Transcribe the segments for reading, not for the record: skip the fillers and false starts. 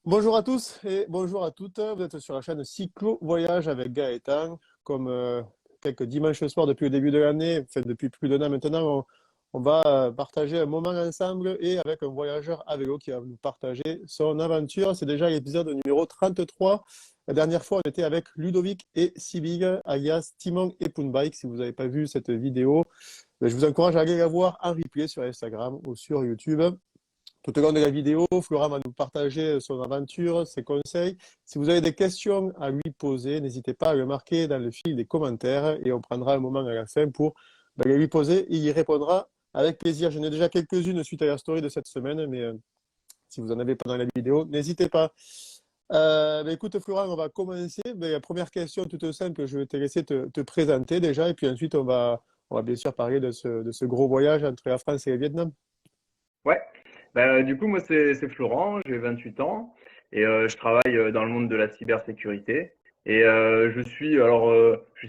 Bonjour à tous et bonjour à toutes. Vous êtes sur la chaîne Cyclo Voyage avec Gaëtan. Comme quelques dimanches soirs depuis le début de l'année, enfin depuis plus d'un an maintenant, on va partager un moment ensemble et avec un voyageur à vélo qui va nous partager son aventure. C'est déjà l'épisode numéro 33. La dernière fois, on était avec Ludovic et Sibig, alias Timon et Poonbike. Si vous n'avez pas vu cette vidéo, je vous encourage à aller la voir en replay sur Instagram ou sur YouTube. Tout au long de la vidéo, Florent va nous partager son aventure, ses conseils. Si vous avez des questions à lui poser, n'hésitez pas à le marquer dans le fil des commentaires et on prendra un moment à la fin pour les lui poser et il y répondra avec plaisir. J'en ai déjà quelques-unes suite à la story de cette semaine, mais si vous n'en avez pas dans la vidéo, n'hésitez pas. Écoute Florent, on va commencer. La première question toute simple, je vais te laisser te présenter déjà et puis ensuite on va bien sûr parler de ce gros voyage entre la France et le Vietnam. Ouais, du coup, moi, c'est Florent, j'ai 28 ans et je travaille dans le monde de la cybersécurité. Et je suis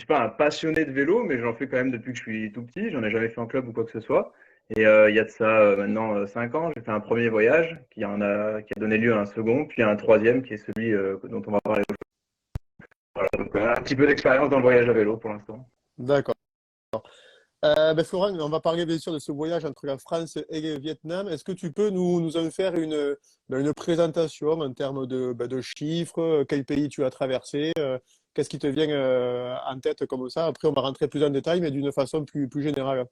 pas un passionné de vélo, mais j'en fais quand même depuis que je suis tout petit. J'en ai jamais fait en club ou quoi que ce soit. Et il y a de ça maintenant 5 ans, j'ai fait un premier voyage qui a donné lieu à un second, puis à un troisième qui est celui dont on va parler aujourd'hui. Voilà, donc un petit peu d'expérience dans le voyage à vélo pour l'instant. D'accord. Florent, on va parler bien sûr de ce voyage entre la France et le Vietnam. Est-ce que tu peux nous en faire une présentation en termes de chiffres, quel pays tu as traversé, qu'est-ce qui te vient en tête comme ça? Après, on va rentrer plus en détail, mais d'une façon plus générale.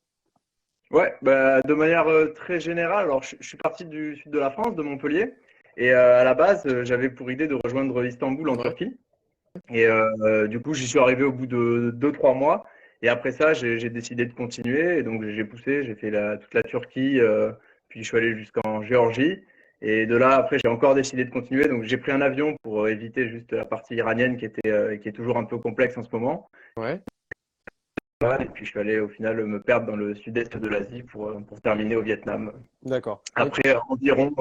Ouais, de manière très générale, alors je suis parti du sud de la France, de Montpellier, et à la base, j'avais pour idée de rejoindre Istanbul en Ouais, Turquie. Et du coup, j'y suis arrivé au bout de 2, 3 mois. Et après ça, j'ai décidé de continuer. Et donc, j'ai poussé, j'ai fait toute la Turquie, puis je suis allé jusqu'en Géorgie. Et de là, après, j'ai encore décidé de continuer. Donc, j'ai pris un avion pour éviter juste la partie iranienne qui est toujours un peu complexe en ce moment. ouais, Voilà. Et puis, je suis allé au final me perdre dans le sud-est de l'Asie pour terminer au Vietnam. d'accord. Donc, Après, environ,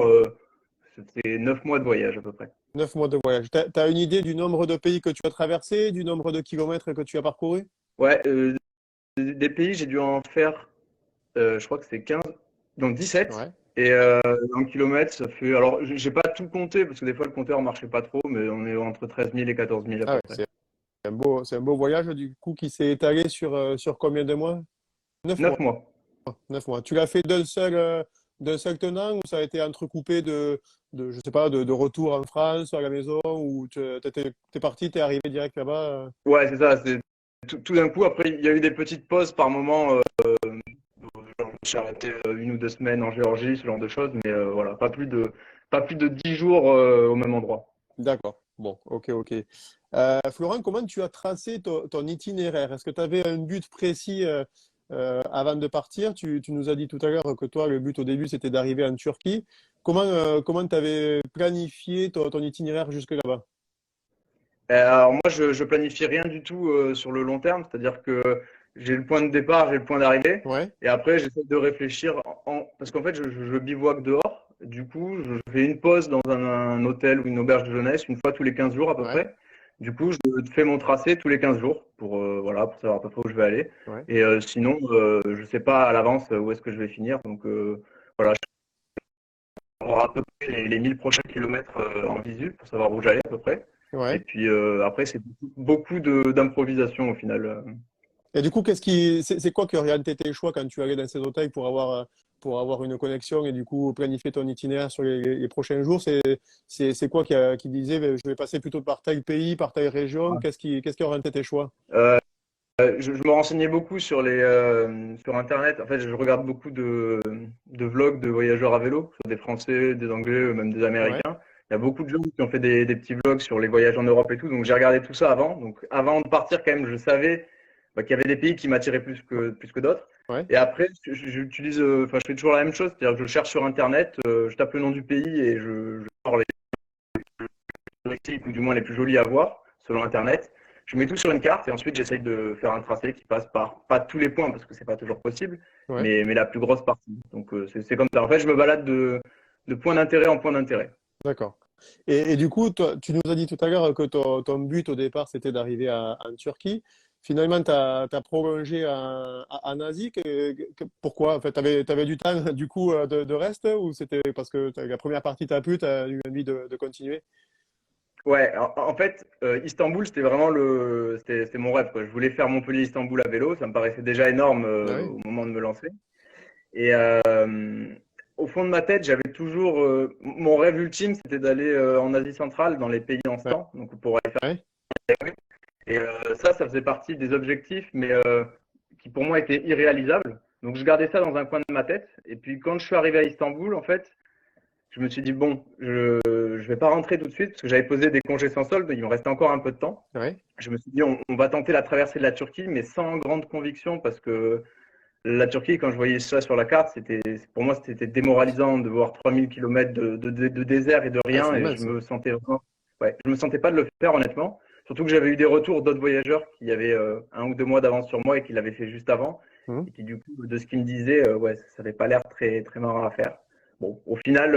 c'était 9 mois de voyage à peu près. 9 mois de voyage. Tu as une idée du nombre de pays que tu as traversé, du nombre de kilomètres que tu as parcouru? Ouais, des pays, j'ai dû en faire, je crois que c'est 15, donc 17. Ouais. Et en kilomètres, ça fait. Alors, j'ai pas tout compté parce que des fois le compteur marchait pas trop, mais on est entre 13 000 et 14 000 à Ah peu ouais, près. c'est un beau voyage du coup qui s'est étalé sur combien de mois? 9 mois. 9 mois. 9 mois. Tu l'as fait d'un seul tenant ou ça a été entrecoupé je sais pas, de retour en France, à la maison, ou t'es parti, t'es arrivé direct là-bas? Ouais, c'est ça. C'est tout d'un coup. Après, il y a eu des petites pauses par moment. Genre, je me suis arrêté 1 ou 2 semaines en Géorgie, ce genre de choses, mais voilà, pas plus de 10 jours au même endroit. D'accord. Bon, ok, ok. Florent, comment tu as tracé ton itinéraire? Est-ce que tu avais un but précis avant de partir? Tu nous as dit tout à l'heure que toi, le but au début, c'était d'arriver en Turquie. Comment tu avais planifié ton itinéraire jusque là-bas? Alors moi, je planifie rien du tout sur le long terme, c'est-à-dire que j'ai le point de départ, j'ai le point d'arrivée, Ouais, et après j'essaie de réfléchir parce qu'en fait je bivouaque dehors. Du coup, je fais une pause dans un hôtel ou une auberge de jeunesse une fois tous les 15 jours à peu ouais, près. Du coup, je fais mon tracé tous les 15 jours pour voilà, pour savoir à peu près où je vais aller. ouais. Et sinon, je sais pas à l'avance où est-ce que je vais finir, donc voilà, je vais avoir à peu près les 1000 prochains kilomètres en visu pour savoir où j'allais à peu près. Et Ouais. puis après, c'est beaucoup d'improvisation au final. Et du coup, c'est quoi qui orientait tes choix quand tu allais dans ces hôtels pour avoir une connexion et du coup planifier ton itinéraire sur les prochains jours? C'est quoi qui disait, je vais passer plutôt par tel pays, par telle région? Qu'est-ce qui orientait tes choix? Euh, je me renseignais beaucoup sur Internet. En fait, je regarde beaucoup de vlogs de voyageurs à vélo, que ce soit des Français, des Anglais, même des Ouais, Américains. Il y a beaucoup de gens qui ont fait des petits vlogs sur les voyages en Europe et tout. Donc, j'ai regardé tout ça avant. Donc, avant de partir, quand même, je savais qu'il y avait des pays qui m'attiraient plus que d'autres. ouais, Et après, je fais toujours la même chose. C'est-à-dire que je cherche sur Internet, je tape le nom du pays et je sors les touristiques ou du moins les plus jolis à voir selon Internet. Je mets tout sur une carte et ensuite j'essaye de faire un tracé qui passe par pas tous les points parce que c'est pas toujours possible, ouais, mais la plus grosse partie. Donc c'est comme ça. En fait, je me balade de point d'intérêt en point d'intérêt. d'accord. Et du coup, toi, tu nous as dit tout à l'heure que ton but au départ, c'était d'arriver en Turquie. finalement, tu as prolongé en Asie. Pourquoi? En fait, tu avais du temps du coup de reste ou c'était parce que la première partie t'a plu, tu as eu envie de continuer? Ouais, en fait, Istanbul, c'était vraiment c'était mon rêve, quoi. Je voulais faire Montpellier-Istanbul à vélo, ça me paraissait déjà énorme Ah oui, au moment de me lancer. Et au fond de ma tête, j'avais toujours mon rêve ultime, c'était d'aller en Asie centrale, dans les pays en ouais, stand, donc pour aller ouais, faire. Et ça faisait partie des objectifs, mais qui pour moi étaient irréalisables. Donc je gardais ça dans un coin de ma tête. Et puis quand je suis arrivé à Istanbul, en fait, je me suis dit bon, je vais pas rentrer tout de suite parce que j'avais posé des congés sans solde, il me restait encore un peu de temps. ouais. Je me suis dit on va tenter la traversée de la Turquie, mais sans grande conviction parce que la Turquie, quand je voyais ça sur la carte, pour moi c'était démoralisant de voir 3000 km de désert et de Ah, rien, c'est et immense. je me sentais pas de le faire honnêtement. Surtout que j'avais eu des retours d'autres voyageurs qui avaient 1 ou 2 mois d'avance sur moi et qui l'avaient fait juste avant, Mhm. et qui du coup de ce qu'ils me disaient, ouais, ça n'avait pas l'air très très marrant à faire. Bon, au final,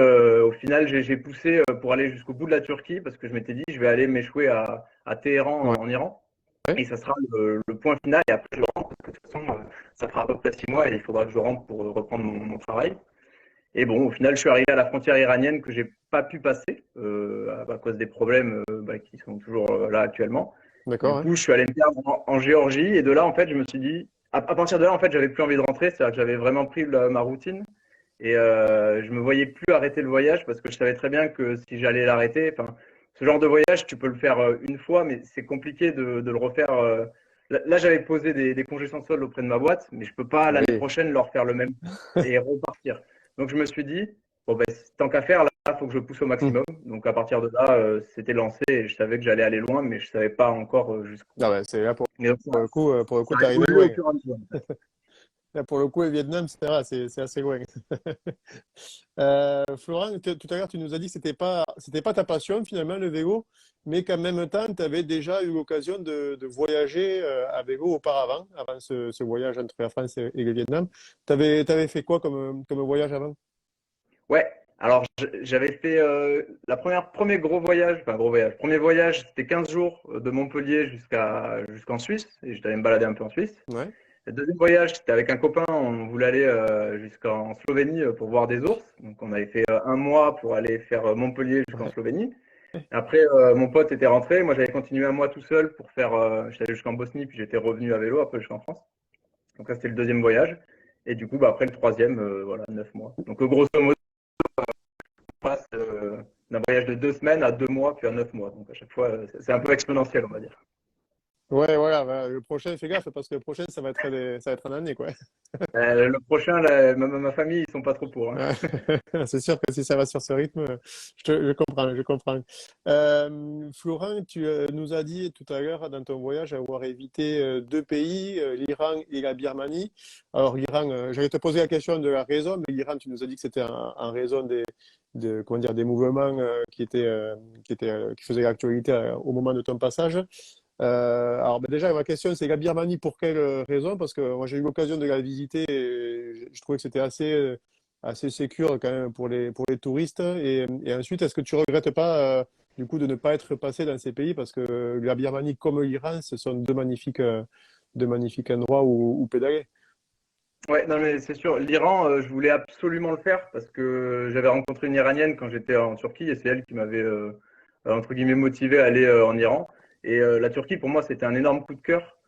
j'ai poussé pour aller jusqu'au bout de la Turquie parce que je m'étais dit je vais aller m'échouer à Téhéran Ouais, en Iran. ouais. Et ça sera le point final. Et après, je rentre, parce que de toute façon, ça fera à peu près 6 mois et il faudra que je rentre pour reprendre mon travail. Et bon, au final, je suis arrivé à la frontière iranienne que j'ai pas pu passer à cause des problèmes qui sont toujours là actuellement. Du D'accord, ouais. coup, je suis allé me perdre en Géorgie. Et de là, en fait, je me suis dit, à partir de là, en fait, j'avais plus envie de rentrer. C'est-à-dire que j'avais vraiment pris ma routine. Et je me voyais plus arrêter le voyage parce que je savais très bien que si j'allais l'arrêter, enfin, ce genre de voyage, tu peux le faire une fois, mais c'est compliqué de le refaire. Là, j'avais posé des congés sans solde auprès de ma boîte, mais je peux pas l'année Oui. prochaine leur faire le même et repartir. Donc je me suis dit, bon ben, tant qu'à faire, là, il faut que je pousse au Mhm. maximum. Donc à partir de là, c'était lancé et je savais que j'allais aller loin, mais je savais pas encore jusqu'où. Ah ouais, c'est là Mais donc, pour le coup, ça t'es a arrivé évolué au loin. fur et à mesure. Là, pour le coup, le Vietnam, c'est assez loin. Florent, tout à l'heure, tu nous as dit que c'était pas ta passion finalement, le vélo, mais qu'en même temps, tu avais déjà eu l'occasion de voyager à vélo auparavant, avant ce voyage entre la France et le Vietnam. T'avais fait quoi comme voyage avant? Ouais, alors j'avais fait premier gros voyage, enfin gros voyage, premier voyage, c'était 15 jours de Montpellier jusqu'en Suisse, et j'étais allé me balader un peu en Suisse. Ouais, Le deuxième voyage, c'était avec un copain, on voulait aller jusqu'en Slovénie pour voir des ours. Donc on avait fait 1 mois pour aller faire Montpellier jusqu'en ouais, Slovénie. Après, mon pote était rentré, moi j'avais continué 1 mois tout seul pour faire, j'étais allé jusqu'en Bosnie, puis j'étais revenu à vélo après jusqu'en France. Donc ça c'était le deuxième voyage. Et du coup, bah, après le troisième, voilà, 9 mois. Donc grosso modo, passe d'un voyage de 2 semaines à 2 mois, puis à 9 mois. Donc à chaque fois, c'est un peu exponentiel, on va dire. ouais, voilà, ouais, le prochain, fais gaffe, parce que le prochain, ça va être une année, quoi. Le prochain, ma famille, ils sont pas trop pour, hein. Ouais. C'est sûr que si ça va sur ce rythme, je comprends, je comprends. Florent, tu nous as dit tout à l'heure dans ton voyage avoir évité deux pays, l'Iran et la Birmanie. Alors l'Iran, j'allais te poser la question de la raison, mais l'Iran, tu nous as dit que c'était en raison comment dire, des mouvements qui faisaient l'actualité au moment de ton passage. Alors ben déjà, ma question, c'est la Birmanie, pour quelle raison? Parce que moi, j'ai eu l'occasion de la visiter et je trouvais que c'était assez sécure quand même pour les touristes. Et ensuite, est-ce que tu regrettes pas du coup de ne pas être passé dans ces pays? Parce que la Birmanie comme l'Iran, ce sont deux magnifiques endroits où pédaler. Ouais, non mais c'est sûr. L'Iran, je voulais absolument le faire parce que j'avais rencontré une Iranienne quand j'étais en Turquie et c'est elle qui m'avait entre guillemets motivé à aller en Iran. Et la Turquie, pour moi, c'était un énorme coup de cœur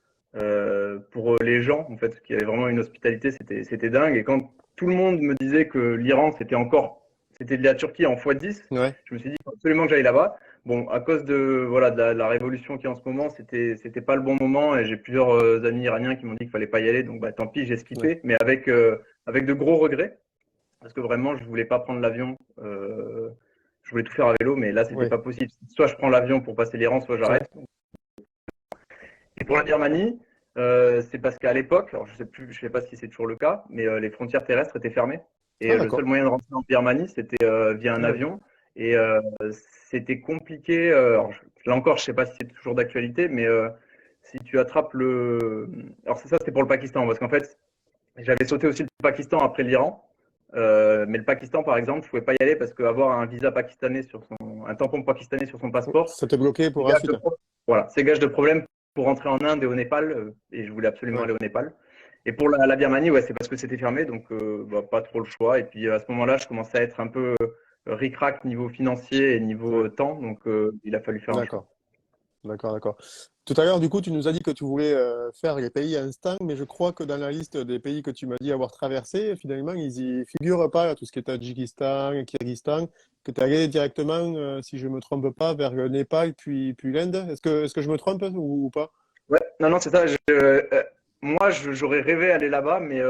pour les gens en fait, qui avaient vraiment une hospitalité, c'était dingue. Et quand tout le monde me disait que l'Iran, c'était de la Turquie en x10, Ouais. je me suis dit faut absolument que j'aille là-bas. Bon, à cause de voilà de la révolution qui est en ce moment, c'était pas le bon moment et j'ai plusieurs amis iraniens qui m'ont dit qu'il fallait pas y aller, donc bah tant pis, j'ai Ouais. skippé, mais avec de gros regrets parce que vraiment je voulais pas prendre l'avion, je voulais tout faire à vélo, mais là c'était Ouais. pas possible. Soit je prends l'avion pour passer l'Iran, soit Ouais. j'arrête. Et pour la Birmanie, c'est parce qu'à l'époque, alors je sais plus, je sais pas si c'est toujours le cas, mais les frontières terrestres étaient fermées et Ah, le seul d'accord. moyen de rentrer en Birmanie c'était via un Ah, oui. avion et c'était compliqué. Alors, là encore, je sais pas si c'est toujours d'actualité, mais si tu attrapes alors c'est ça, c'était pour le Pakistan, parce qu'en fait, j'avais sauté aussi le Pakistan après l'Iran, mais le Pakistan, par exemple, je pouvais pas y aller parce qu'avoir un visa pakistanais un tampon pakistanais sur son passeport, Ça te bloquait c'est pour gage ensuite. de, voilà, c'est gage de problème pour rentrer en Inde et au Népal, et je voulais absolument Ouais. aller au Népal. Et pour la Birmanie, ouais, c'est parce que c'était fermé, donc pas trop le choix. Et puis à ce moment-là, je commençais à être un peu ric-rac niveau financier et niveau Ouais. temps, donc il a fallu faire un choix. D'accord. D'accord, d'accord. Tout à l'heure, du coup, tu nous as dit que tu voulais faire les pays instant, mais je crois que dans la liste des pays que tu m'as dit avoir traversé, finalement, ils y figurent pas, là, tout ce qui est Tadjikistan, Kyrgyzstan, que tu es allé directement, si je me trompe pas, vers le Népal, puis l'Inde. Est-ce que je me trompe ou pas? Ouais, non, non, c'est ça. Moi, j'aurais rêvé d'aller là-bas, mais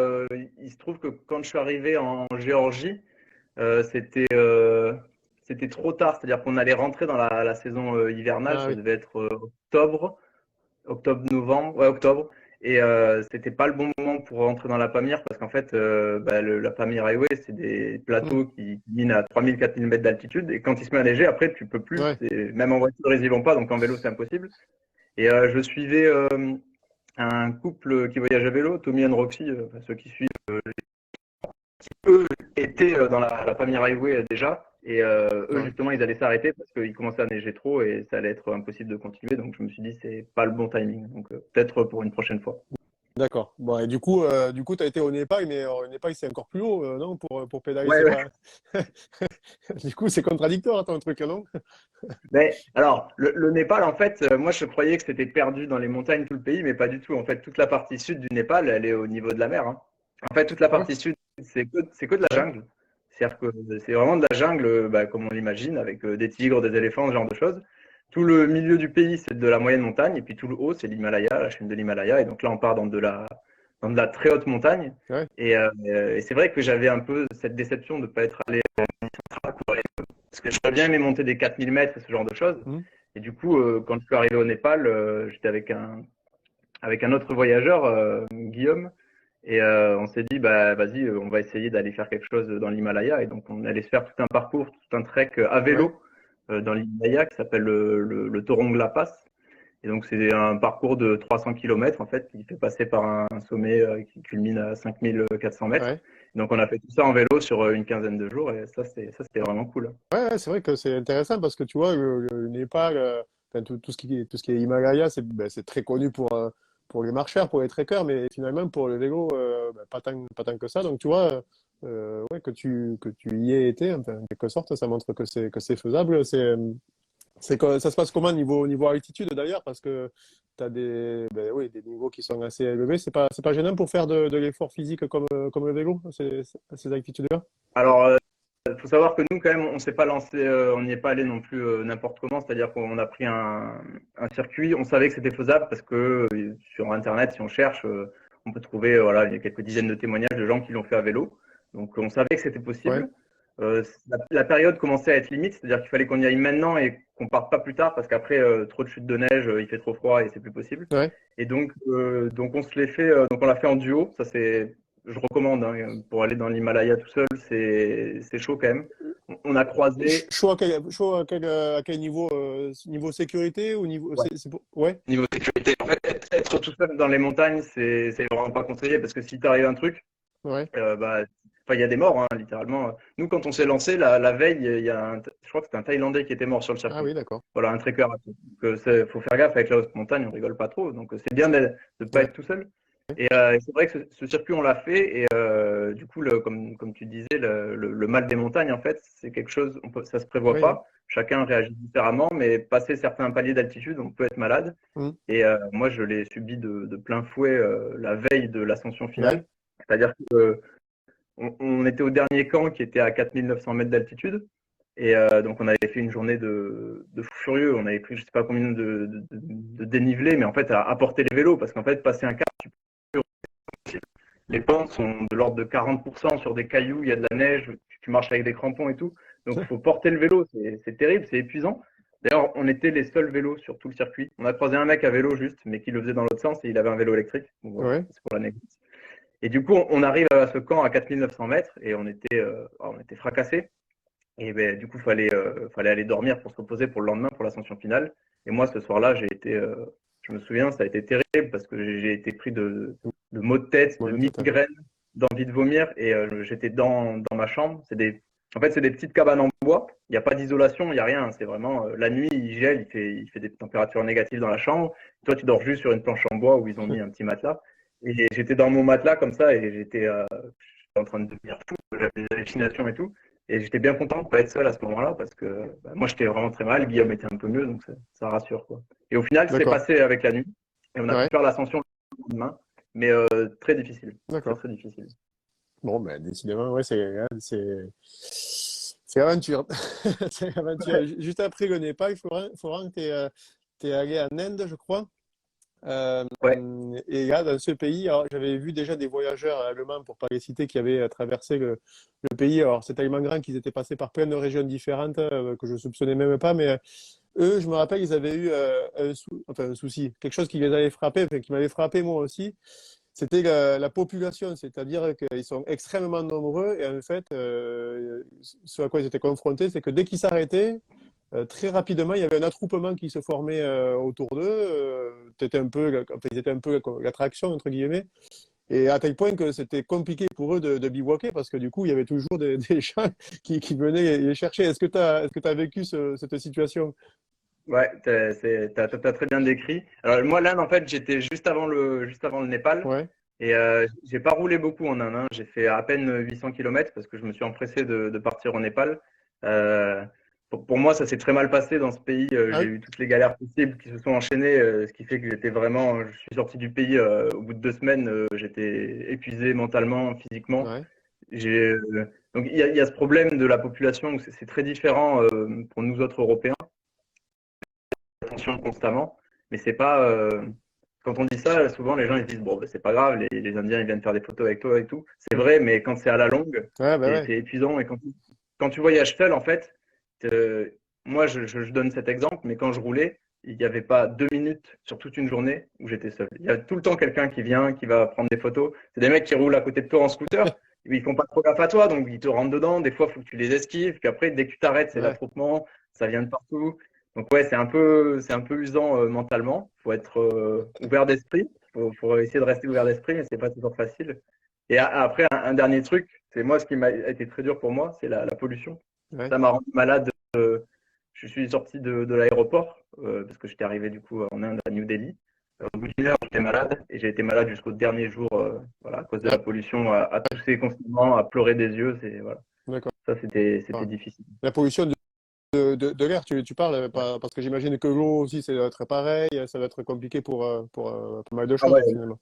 il se trouve que quand je suis arrivé en Géorgie, euh, c'était euh, c'était trop tard. C'est-à-dire qu'on allait rentrer dans la saison hivernale. Ah Ça oui, devait être octobre, novembre, ouais, octobre. Et c'était pas le bon moment pour rentrer dans la Pamir parce qu'en fait, la Pamir Highway, c'est des hmm, plateaux qui minent à 3000-4000 mètres d'altitude. Et quand il se met à neiger, après, tu peux plus. ouais, Même en voiture, ils y vont pas. Donc en vélo, c'est impossible. Et je suivais un couple qui voyage à vélo, Tommy et Roxy, enfin, ceux qui suivent, eux étaient dans la Pamir Highway déjà. Et eux, ouais. justement, ils allaient s'arrêter parce qu'il commençait à neiger trop et ça allait être impossible de continuer. Donc je me suis dit, c'est pas le bon timing. Donc peut-être pour une prochaine fois. D'accord. Bon, et du coup, tu as été au Népal, mais au Népal, c'est encore plus haut, non? Pour pédaler, Ouais, c'est ouais. pas. Du coup, c'est contradictoire, ton truc, non? Mais alors, le Népal, en fait, moi je croyais que c'était perdu dans les montagnes tout le pays, mais pas du tout. En fait, toute la partie sud du Népal, elle est au niveau de la mer, hein. En fait, toute la Ah ouais? partie sud, c'est que de la Ouais. jungle. C'est-à-dire que c'est vraiment de la jungle, comme on l'imagine, avec des tigres, des éléphants, ce genre de choses. Tout le milieu du pays, c'est de la moyenne montagne, et puis tout le haut, c'est l'Himalaya, la chaîne de l'Himalaya. Et donc là, on part dans de la très haute montagne. Ouais. Et c'est vrai que j'avais un peu cette déception de ne pas être allé parce que j'aurais bien aimé monter des 4000 mètres et ce genre de choses. Hmm. Et du coup, quand je suis arrivé au Népal, j'étais avec un autre voyageur, Guillaume, et on s'est dit, bah vas-y, on va essayer d'aller faire quelque chose dans l'Himalaya. Et donc, on allait se faire tout un parcours, tout un trek à Ouais. vélo dans l'Himalaya qui s'appelle le Torongla Pass. Et donc, c'est un parcours de 300 km en fait, qui fait passer par un sommet qui culmine à 5400 mètres. Ouais. Donc, on a fait tout ça en vélo sur une quinzaine de jours et ça, c'était vraiment cool. Ouais, ouais, c'est vrai que c'est intéressant parce que tu vois, le Népal, enfin, tout ce qui est Himalaya, c'est très connu pour les marcheurs, pour les trekkers, mais finalement pour le vélo, pas tant que ça. Donc tu vois, ouais, que tu y aies été, enfin, en quelque sorte, ça montre que c'est faisable. Ça se passe comment niveau altitude d'ailleurs? Parce que tu as oui, des niveaux qui sont assez élevés. C'est pas gênant pour faire de l'effort physique comme le vélo, ces altitudes-là? Alors, il faut savoir que nous, quand même, on s'est pas lancé, on n'y est pas allé non plus n'importe comment. C'est-à-dire qu'on a pris un circuit. On savait que c'était faisable parce que sur Internet, si on cherche, on peut trouver voilà, il y a quelques dizaines de témoignages de gens qui l'ont fait à vélo. Donc, on savait que c'était Ouais, possible. La période commençait à être limite, c'est-à-dire qu'il fallait qu'on y aille maintenant et qu'on parte pas plus tard parce qu'après, trop de chutes de neige, il fait trop froid et c'est plus possible. ouais. Et donc on se l'est fait, donc on l'a fait en duo. Ça c'est, je recommande hein, pour aller dans l'Himalaya tout seul, c'est chaud quand même. On a croisé. Chaud à quel niveau? Niveau sécurité ou niveau. Ouais. Ouais, Niveau sécurité, en fait, être tout seul dans les montagnes, c'est vraiment pas conseillé parce que si t'arrive un truc, ouais. bah, enfin, il y a des morts, hein, littéralement. Nous, quand on s'est lancé la veille, il y a je crois que c'était un Thaïlandais qui était mort sur le Ah circuit. oui, d'accord. Voilà, un trekker. Donc, faut faire gaffe avec la haute montagne, on rigole pas trop. Donc, c'est bien de ne pas Ouais, être tout seul. Et c'est vrai que ce circuit, on l'a fait. Et du coup, comme tu disais, le mal des montagnes, en fait, c'est quelque chose, ça se prévoit ouais, ouais. pas. Chacun réagit différemment, mais passer certains paliers d'altitude, on peut être malade. Hmm. Et moi, je l'ai subi de plein fouet la veille de l'ascension Ouais, finale. C'est-à-dire que on était au dernier camp qui était à 4900 mètres d'altitude. Et donc, on avait fait une journée de fou furieux. On avait pris, je sais pas combien de dénivelé, mais en fait, à porter les vélos, parce qu'en fait, passer un cap, les pentes sont de l'ordre de 40% sur des cailloux, il y a de la neige, tu marches avec des crampons et tout. Donc, il faut porter le vélo, c'est terrible, c'est épuisant. D'ailleurs, on était les seuls vélos sur tout le circuit. On a croisé un mec à vélo juste, mais qui le faisait dans l'autre sens et il avait un vélo électrique. Donc voilà, ouais. c'est pour l'anecdote. Et du coup, on arrive à ce camp à 4900 mètres et on était fracassés. Et ben, du coup, fallait aller dormir pour se reposer pour le lendemain, pour l'ascension finale. Et moi, ce soir-là, je me souviens, ça a été terrible parce que j'ai été pris de maux de tête, Bon, de le tête, ouais. migraines, d'envie de vomir. Et j'étais dans ma chambre. C'est des En fait, c'est des petites cabanes en bois. Il n'y a pas d'isolation, il n'y a rien. C'est vraiment la nuit, il gèle, il fait des températures négatives dans la chambre. Toi, tu dors juste sur une planche en bois où ils ont mis un petit matelas. Et j'étais dans mon matelas comme ça et j'étais en train de devenir fou. J'avais des hallucinations et tout. Et j'étais bien content de pas être seul à ce moment-là parce que moi, j'étais vraiment très mal. Guillaume était un peu mieux, donc ça rassure, quoi. Et au final, c'est D'accord. passé avec la nuit. Et on a pu Ouais, faire l'ascension le lendemain. Mais très difficile. Très, d'accord. très difficile. Bon, ben, décidément, ouais, c'est aventure. C'est aventure. Juste après le Népal, Florent, t'es allé en Inde, je crois. Euh, Ouais, et là, dans ce pays, alors, j'avais vu déjà des voyageurs allemands, pour pas les citer, qui avaient traversé le pays. Alors, c'est tellement grand qu'ils étaient passés par plein de régions différentes que je soupçonnais même pas. Mais eux, je me rappelle, ils avaient eu un souci, quelque chose qui les avait frappés, enfin, qui m'avait frappé moi aussi. C'était la population, c'est-à-dire qu'ils sont extrêmement nombreux et en fait, ce à quoi ils étaient confrontés, c'est que dès qu'ils s'arrêtaient, très rapidement, il y avait un attroupement qui se formait autour d'eux. Enfin, ils étaient un peu l'attraction, entre guillemets. Et à tel point que c'était compliqué pour eux de bivouaquer parce que du coup, il y avait toujours des gens qui venaient les chercher. Est-ce que tu as vécu cette situation? ouais, t'as très bien décrit. Alors moi, l'Inde, en fait, j'étais juste avant le Népal Ouais, et j'ai pas roulé beaucoup en Inde, hein. J'ai fait à peine 800 kilomètres parce que je me suis empressé de partir au Népal. Euh, pour moi, ça s'est très mal passé dans ce pays. ah J'ai oui, eu toutes les galères possibles qui se sont enchaînées, ce qui fait que je suis sorti du pays au bout de 2 semaines. J'étais épuisé mentalement, physiquement. ouais, Donc il y a ce problème de la population où c'est très différent pour nous autres Européens attention constamment. Mais c'est pas. Quand on dit ça, souvent les gens ils se disent bon, ben, c'est pas grave, les Indiens ils viennent faire des photos avec toi et tout. C'est mm, vrai, mais quand c'est à la longue, ouais, bah ouais, c'est épuisant. Et quand tu voyages seul, en fait, euh, moi je donne cet exemple, mais quand je roulais, il n'y avait pas 2 minutes sur toute une journée où j'étais seul. Il y a tout le temps quelqu'un qui vient, qui va prendre des photos. C'est des mecs qui roulent à côté de toi en scooter. Ils font pas trop gaffe à toi, donc ils te rentrent dedans. Des fois, il faut que tu les esquives. Puis après, dès que tu t'arrêtes, c'est ouais, l'attroupement. Ça vient de partout. Donc ouais, c'est un peu usant mentalement. Faut être ouvert d'esprit. Faut essayer de rester ouvert d'esprit, mais c'est pas toujours facile. Et après, un dernier truc, c'est moi ce qui m'a été très dur pour moi, c'est la pollution. ouais. Ça m'a rendu malade. Je suis sorti de l'aéroport parce que j'étais arrivé du coup en Inde à New Delhi. Au bout d'une heure, j'étais malade et j'ai été malade jusqu'au dernier jour, voilà, à cause de Ah, la pollution, à tousser constamment, à pleurer des yeux. C'est voilà, d'accord. ça c'était Ah. difficile. La pollution de l'air, tu parles, Ouais. parce que j'imagine que l'eau aussi, ça doit être pareil, ça va être compliqué pour pas mal de Ah choses ouais, finalement.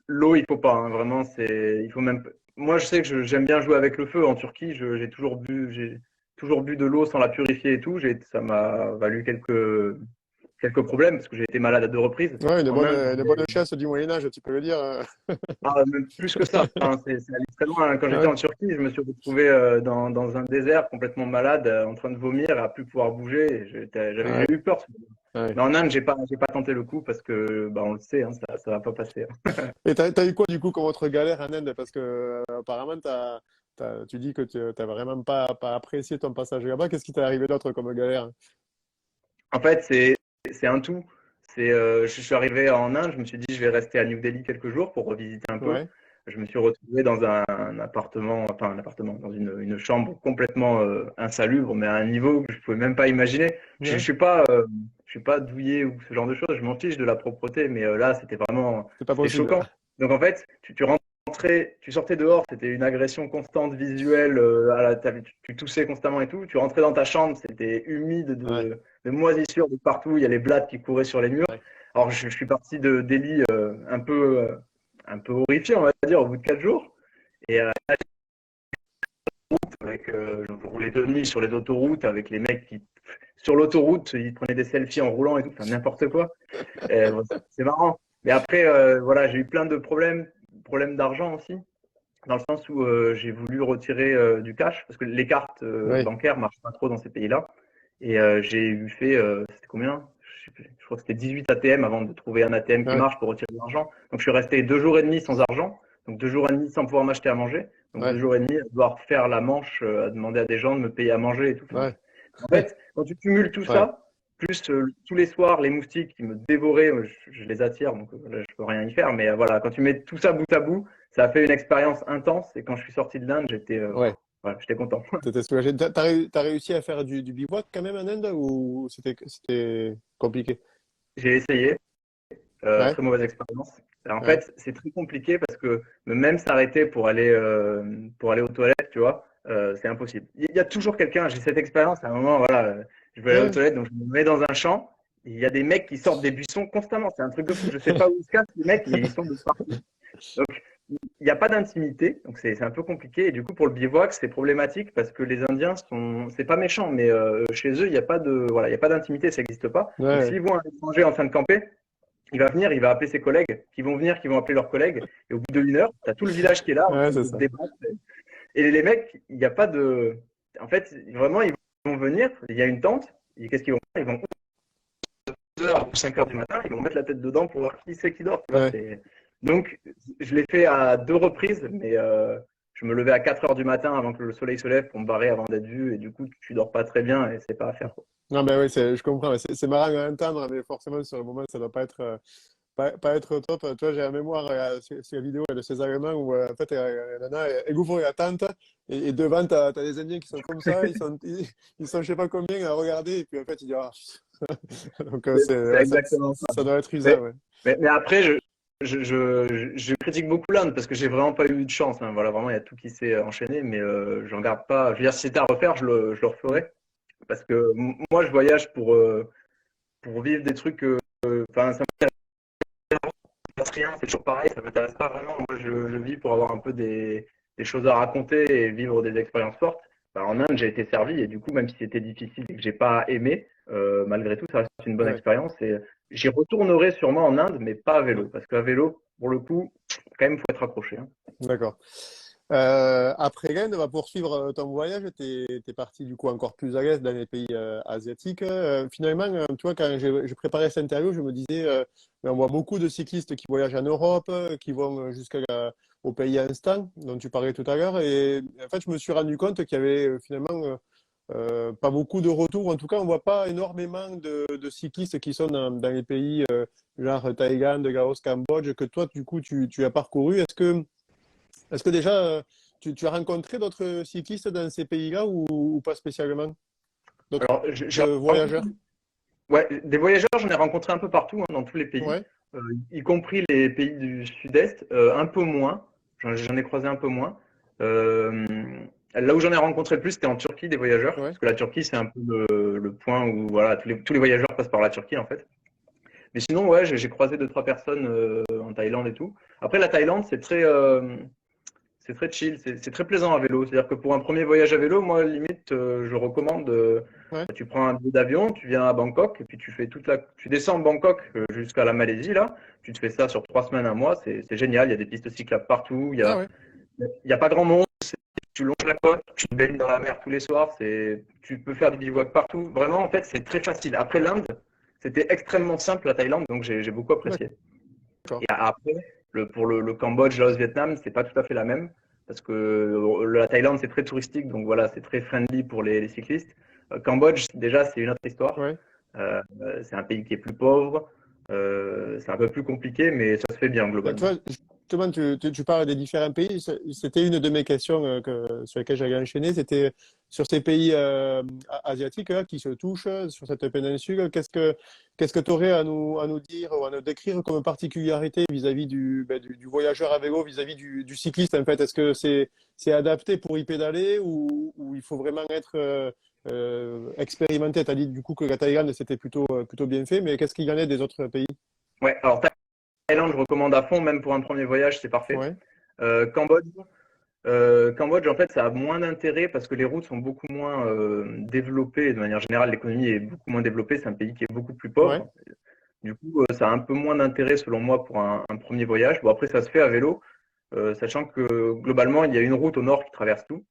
l'eau, il faut pas, hein, vraiment, il faut même. Moi, je sais que j'aime bien jouer avec le feu. En Turquie, j'ai toujours bu de l'eau sans la purifier et tout. Ça m'a valu quelques problèmes parce que j'ai été malade à 2 reprises. Ouais, En Inde, une bonne chasse du Moyen-Âge, tu peux le dire. même plus que ça. Hein, c'est allé très loin, hein. Quand Ah j'étais ouais, en Turquie, je me suis retrouvé dans un désert complètement malade, en train de vomir, à plus pouvoir bouger. ah J'ai ouais, eu peur. ah ouais. Mais en Inde, j'ai pas tenté le coup parce que, bah, on le sait, hein, ça va pas passer, hein. Et t'as eu quoi du coup comme autre galère en Inde? Parce que apparemment, tu dis que tu n'as vraiment pas apprécié ton passage là-bas. Qu'est-ce qui t'est arrivé d'autre comme galère? En fait, c'est un tout. Je suis arrivé en Inde, je me suis dit je vais rester à New Delhi quelques jours pour revisiter un peu. Ouais, Je me suis retrouvé dans un appartement, enfin un appartement, dans une chambre complètement insalubre, mais à un niveau que je pouvais même pas imaginer. ouais, Je suis pas douillet ou ce genre de choses. Je m'en fiche de la propreté, mais là c'est pas c'était possible. choquant. Donc en fait, tu sortais dehors, c'était une agression constante visuelle. Tu toussais constamment et tout. Tu rentrais dans ta chambre, c'était humide Ouais, de moisissures de partout. Il y a les blattes qui couraient sur les murs. Alors je suis parti de Delhi un peu horrifié, on va dire, au bout de 4 jours. Et je roulais de nuit sur les autoroutes avec les mecs qui, sur l'autoroute, ils prenaient des selfies en roulant et tout, enfin n'importe quoi. Bon, c'est marrant. Mais après, voilà, j'ai eu plein de problèmes d'argent aussi, dans le sens où j'ai voulu retirer du cash, parce que les cartes ouais, bancaires marchent pas trop dans ces pays-là. Et j'ai eu fait, c'était combien? Je sais plus, je crois que c'était 18 ATM avant de trouver un ATM qui ouais, marche pour retirer de l'argent. Donc je suis resté 2 jours et demi sans argent, donc 2 jours et demi sans pouvoir m'acheter à manger, donc deux ouais, jours et demi à devoir faire la manche, à demander à des gens de me payer à manger et tout. Enfin, ouais, en fait, quand tu cumules tout ouais, ça, plus tous les soirs les moustiques qui me dévoraient, je les attire, donc là, je peux rien y faire. Mais voilà, quand tu mets tout ça bout à bout, ça a fait une expérience intense. Et quand je suis sorti de l'Inde, j'étais ouais. Voilà, j'étais content. T'étais soulagé. T'as réussi à faire du bivouac quand même en Inde ou c'était compliqué? J'ai essayé, Ouais, très mauvaise expérience. Alors, en ouais, fait, c'est très compliqué parce que même s'arrêter pour aller aux toilettes, tu vois, c'est impossible. Il y a toujours quelqu'un, j'ai cette expérience, à un moment, voilà, je veux aller aux ouais, toilettes, donc je me mets dans un champ, et il y a des mecs qui sortent des buissons constamment, c'est un truc de fou, je sais pas où ils se cachent, les mecs, mais ils sont de partout. Donc, il n'y a pas d'intimité, donc c'est un peu compliqué. Et du coup, pour le bivouac, c'est problématique parce que les Indiens sont, c'est pas méchant, mais chez eux, il n'y a pas de, voilà, il y a pas d'intimité, ça n'existe pas. Donc, ouais, s'ils voient un étranger en train de camper, il va venir, il va appeler ses collègues, qui vont venir, qui vont appeler leurs collègues. Et au bout d'une heure, tu as tout le village qui est là en ouais, train c'est de ça. débattre. Et les mecs, il n'y a pas de, en fait, vraiment, ils vont venir. Il y a une tente. Et qu'est-ce qu'ils vont faire? Ils vont 2 heures ou 5 heures du matin, ils vont mettre la tête dedans pour voir qui c'est qui dort. Tu vois, Ouais. donc, je l'ai fait à 2 reprises, mais je me levais à 4 heures du matin avant que le soleil se lève pour me barrer avant d'être vu. Et du coup, tu dors pas très bien et c'est pas à faire, quoi. Non, mais oui, je comprends. Mais c'est marrant à entendre, mais forcément, sur le moment, ça doit pas être, pas être top. Tu vois, j'ai la mémoire sur la vidéo de ces Allemands où, en fait, la nana, elle ouvre la tente et devant, t'as des Indiens qui sont comme ça, ils sont je sais pas combien à regarder, et puis en fait, ils disent, ah. Donc, C'est ouais, exactement ça. ça doit être Mais, usant, ouais. mais après, je critique beaucoup l'Inde parce que j'ai vraiment pas eu de chance, hein. Voilà, vraiment, il y a tout qui s'est enchaîné, mais j'en garde pas. Je veux dire, si c'était à refaire, je le Mm. referais parce que moi, je voyage pour vivre des trucs. Enfin, ça m'intéresse rien, c'est toujours pareil, ça m'intéresse pas vraiment. Moi, je vis pour avoir un peu des choses à raconter et vivre des expériences fortes. Bah, en Inde, j'ai été servi et du coup, même si c'était difficile et que j'ai pas aimé, malgré tout, ça reste une bonne Ouais, expérience et j'y retournerai sûrement en Inde, mais pas à vélo parce qu'à vélo, pour le coup, quand même, faut être accroché, hein. d'accord. Après Rennes, on va poursuivre ton voyage. T'es parti du coup encore plus à l'est dans les pays asiatiques. Finalement, tu vois, quand j'ai préparé cette interview, je me disais, on voit beaucoup de cyclistes qui voyagent en Europe, qui vont au pays instant, dont tu parlais tout à l'heure. Et en fait, je me suis rendu compte qu'il y avait finalement pas beaucoup de retours. En tout cas, on voit pas énormément de cyclistes qui sont dans les pays genre Thaïlande, Laos, Cambodge, que toi, du coup, tu as parcouru. Est-ce que déjà, tu as rencontré d'autres cyclistes dans ces pays-là ou pas spécialement? D'autres Alors, j'ai rencontré, voyageurs? ouais, des voyageurs, j'en ai rencontré un peu partout, hein, dans tous les pays, Ouais, euh, y compris les pays du sud-est, un peu moins. J'en ai croisé un peu moins. Euh, Là où j'en ai rencontré le plus, c'était en Turquie, des voyageurs, ouais. parce que la Turquie, c'est un peu le point où voilà, tous les voyageurs passent par la Turquie, en fait. Mais sinon, ouais, j'ai croisé 2, 3 personnes en Thaïlande et tout. Après, la Thaïlande, c'est très chill, c'est très plaisant à vélo. C'est-à-dire que pour un premier voyage à vélo, moi, limite, je recommande. Ouais. Tu prends un billet d'avion, tu viens à Bangkok, et puis tu descends de Bangkok jusqu'à la Malaisie, là. Tu te fais ça sur 3 semaines, un mois. C'est génial. Il y a des pistes cyclables partout. Ah ouais, Il y a pas grand monde. Tu longes la côte, tu te baignes dans la mer tous les soirs. Tu peux faire du bivouac partout. Vraiment, en fait, c'est très facile. Après l'Inde, c'était extrêmement simple, la Thaïlande, donc j'ai beaucoup apprécié. Et d'accord. après, pour le Cambodge, Laos, Vietnam, c'est pas tout à fait la même. Parce que la Thaïlande, c'est très touristique, donc voilà, c'est très friendly pour les cyclistes. Cambodge, déjà, c'est une autre histoire. Ouais. C'est un pays qui est plus pauvre. C'est un peu plus compliqué, mais ça se fait bien Tu globalement. vois, justement, tu parles des différents pays. C'était une de mes questions sur lesquelles j'allais enchaîner. C'était sur ces pays asiatiques là, qui se touchent, sur cette péninsule. Qu'est-ce que tu aurais à nous dire ou à nous décrire comme particularité vis-à-vis du voyageur à vélo, vis-à-vis du cycliste, en fait? Est-ce que c'est adapté pour y pédaler ou il faut vraiment être expérimenté? Tu as dit du coup que la Thaïlande, c'était plutôt bien fait, mais qu'est-ce qu'il y en a des autres pays? Ouais, alors Thaïlande, je recommande à fond, même pour un premier voyage, c'est parfait. Ouais, Cambodge, Cambodge, en fait, ça a moins d'intérêt parce que les routes sont beaucoup moins développées. De manière générale, l'économie est beaucoup moins développée. C'est un pays qui est beaucoup plus ouais, pauvre. Du coup, ça a un peu moins d'intérêt selon moi pour un premier voyage. Bon, après, ça se fait à vélo, sachant que globalement, il y a une route au nord qui traverse tout.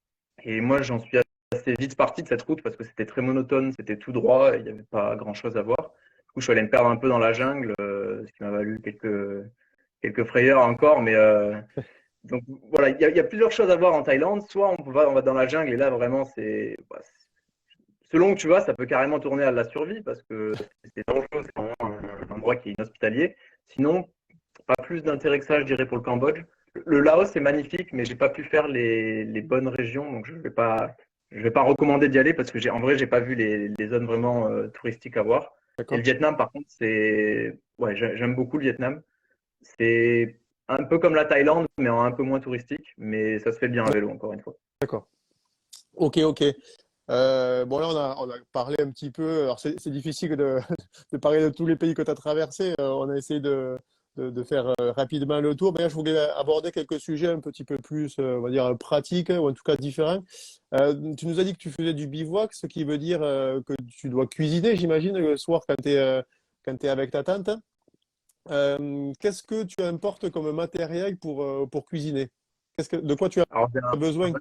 Et moi, j'en suis assez vite parti de cette route parce que c'était très monotone, c'était tout droit, et il n'y avait pas grand-chose à voir. Du coup, je suis allé me perdre un peu dans la jungle, ce qui m'a valu quelques frayeurs encore. Mais donc voilà, il y a plusieurs choses à voir en Thaïlande. Soit on va dans la jungle et là, vraiment, selon où tu vas, ça peut carrément tourner à la survie parce que c'est dangereux, c'est vraiment un endroit qui est inhospitalier. Sinon, pas plus d'intérêt que ça, je dirais, pour le Cambodge. Le Laos est magnifique, mais j'ai pas pu faire les bonnes régions, donc je vais pas recommander d'y aller parce que en vrai, j'ai pas vu les zones vraiment touristiques à voir. Et le D'accord? Vietnam, par contre, ouais, j'aime beaucoup le Vietnam. C'est un peu comme la Thaïlande, mais en un peu moins touristique, mais ça se fait bien à vélo, encore une fois. D'accord. Ok, ok. Bon, là, on a parlé un petit peu. Alors, c'est difficile de parler de tous les pays que tu as traversés. On a essayé de faire rapidement le tour. Mais là, je voulais aborder quelques sujets un petit peu plus, on va dire, pratiques, ou en tout cas différents. Tu nous as dit que tu faisais du bivouac, ce qui veut dire que tu dois cuisiner, j'imagine, le soir quand tu es avec ta tante. Qu'est-ce que tu importes comme matériel pour cuisiner? De quoi tu as Alors, besoin?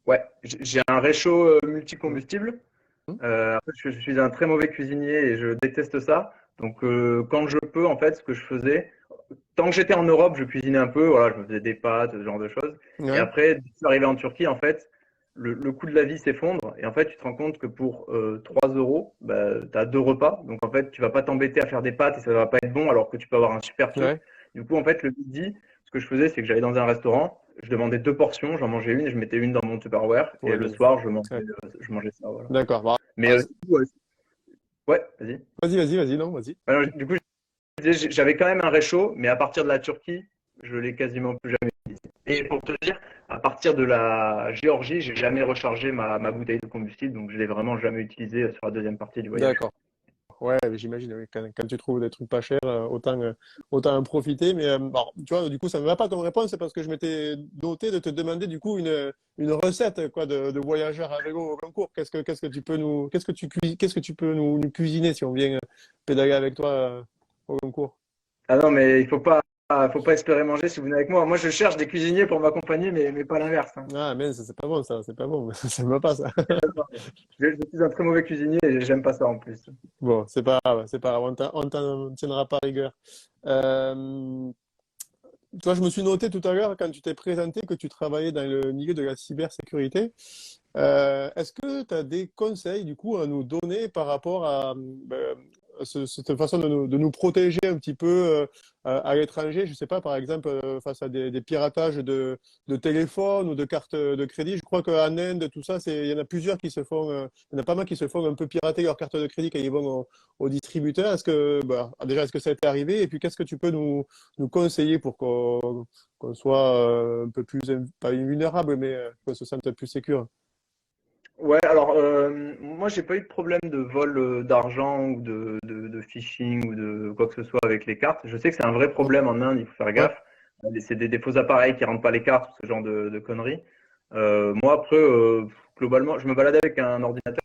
ouais, j'ai un réchaud multicombustible. Mhm. Après, je suis un très mauvais cuisinier et je déteste ça. Donc, quand je peux, en fait, ce que je faisais, tant que j'étais en Europe, je cuisinais un peu. Voilà, je me faisais des pâtes, ce genre de choses. Et Ouais, après, dès que je suis arrivé en Turquie, en fait, le coût de la vie s'effondre. Et en fait, tu te rends compte que pour 3 euros, bah, tu as deux repas. Donc, en fait, tu vas pas t'embêter à faire des pâtes et ça va pas être bon alors que tu peux avoir un super truc. ouais. Du coup, en fait, le midi, ce que je faisais, c'est que j'allais dans un restaurant, je demandais deux portions, j'en mangeais une et je mettais une dans mon Tupperware. Pour Et la le deuxième soir, fois. Ouais. je mangeais ça. Voilà. D'accord. Bah, Mais ouais, ouais, vas-y. vas-y, non, vas-y. Alors, du coup, je disais, j'avais quand même un réchaud, mais à partir de la Turquie, je l'ai quasiment plus jamais utilisé. Et pour te dire, à partir de la Géorgie, j'ai jamais rechargé ma bouteille de combustible, donc je l'ai vraiment jamais utilisé sur la deuxième partie du voyage. D'accord. Ouais, mais j'imagine, oui, quand tu trouves des trucs pas chers, autant en profiter. Mais bon, tu vois, du coup, ça ne me va pas comme réponse, c'est parce que je m'étais doté de te demander du coup une recette quoi, de voyageur à vélo au concours. Qu'est-ce que tu peux qu'est-ce que tu peux nous cuisiner si on vient pédaler avec toi au concours? Ah non, mais faut pas espérer manger si vous venez avec moi. Moi, je cherche des cuisiniers pour m'accompagner, mais pas l'inverse, hein. Ah, mais c'est pas bon ça, c'est pas bon. Ça me va pas ça. Je suis un très mauvais cuisinier et j'aime pas ça en plus. Bon, c'est pas grave, on t'en tiendra pas rigueur. Euh, Toi, je me suis noté tout à l'heure quand tu t'es présenté que tu travaillais dans le milieu de la cybersécurité. Est-ce que tu as des conseils du coup à nous donner par rapport à cette façon de nous protéger un petit peu à l'étranger? Je sais pas, par exemple, face à des piratages de téléphones ou de cartes de crédit. Je crois qu'en Inde, tout ça, il y en a plusieurs qui se font, il y en a pas mal qui se font un peu pirater leur carte de crédit quand ils vont au distributeur. Déjà, est-ce que ça a été arrivé? Et puis, qu'est-ce que tu peux nous conseiller pour qu'on soit un peu plus, pas invulnérable, mais qu'on se sente plus sécure? Ouais, alors moi j'ai pas eu de problème de vol d'argent ou de phishing ou de quoi que ce soit avec les cartes. Je sais que c'est un vrai problème en Inde, il faut faire Ouais. gaffe. C'est des faux appareils qui rentrent pas les cartes, ce genre de conneries. Moi après, globalement, je me baladais avec un ordinateur.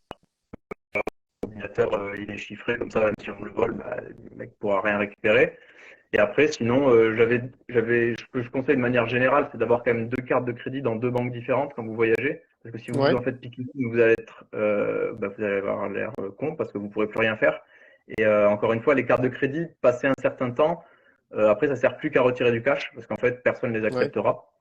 L'ordinateur il est chiffré comme ça, même si on le vole, bah, le mec pourra rien récupérer. Et après, sinon, ce que je conseille de manière générale, c'est d'avoir quand même deux cartes de crédit dans deux banques différentes quand vous voyagez. Parce que si vous Ouais. en faites piquer, vous allez vous allez avoir l'air con parce que vous pourrez plus rien faire. Et encore une fois, les cartes de crédit, passé un certain temps, après, ça sert plus qu'à retirer du cash parce qu'en fait, personne ne les Ouais. acceptera.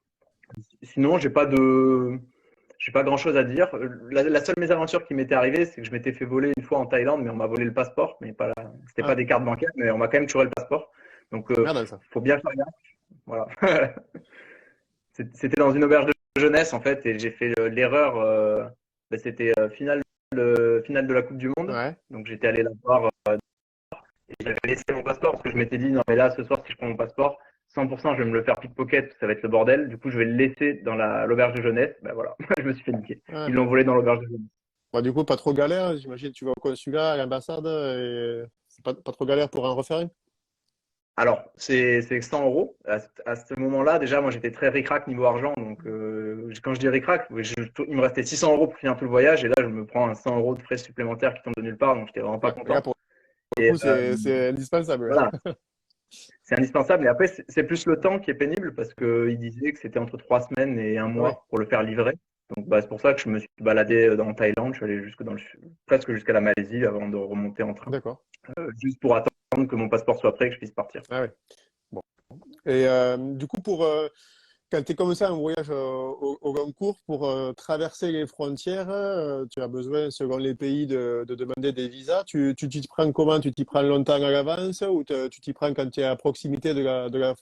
Sinon, j'ai pas grand chose à dire. La seule mésaventure qui m'était arrivée, c'est que je m'étais fait voler une fois en Thaïlande, mais on m'a volé le passeport, mais pas c'était pas Ah, des cartes bancaires, mais on m'a quand même chouré le passeport. Donc, merde ça. faut bien faire gaffe. Voilà. C'était dans une auberge de jeunesse en fait, et j'ai fait l'erreur. C'était finale de la Coupe du Monde, Ouais. donc j'étais allé la voir et j'avais laissé mon passeport parce que je m'étais dit non mais là ce soir si je prends mon passeport, 100% je vais me le faire pickpocket, ça va être le bordel. Du coup je vais le laisser dans l'auberge de jeunesse. Ben voilà, je me suis fait niquer. Ah, Ils l'ont volé dans l'auberge de jeunesse. bah, du coup, pas trop galère. J'imagine tu vas au consulat, à l'ambassade, et c'est pas trop galère pour en refaire une. Alors, c'est 100 euros. À ce moment-là, déjà, moi, j'étais très ric-rac niveau argent. Donc, quand je dis ric-rac, il me restait 600 euros pour finir tout le voyage. Et là, je me prends un 100 euros de frais supplémentaires qui tombent de nulle part. Donc, j'étais vraiment pas Ouais. Là, content. pour le Et coup, c'est indispensable. voilà, c'est indispensable. Et après, c'est plus le temps qui est pénible parce qu'il disait que c'était entre 3 semaines et un Ah ouais. mois pour le faire livrer. Donc, bah, c'est pour ça que je me suis baladé dans Thaïlande. Je suis allé presque jusqu'à la Malaisie avant de remonter en train. D'accord. Juste pour attendre que mon passeport soit prêt et que je puisse partir. Ah ouais. Bon. Et du coup, quand tu es comme ça en voyage au long cours, pour traverser les frontières, tu as besoin, selon les pays, de demander des visas. Tu t'y prends comment? Tu t'y prends longtemps à l'avance ou tu t'y prends quand tu es à proximité de la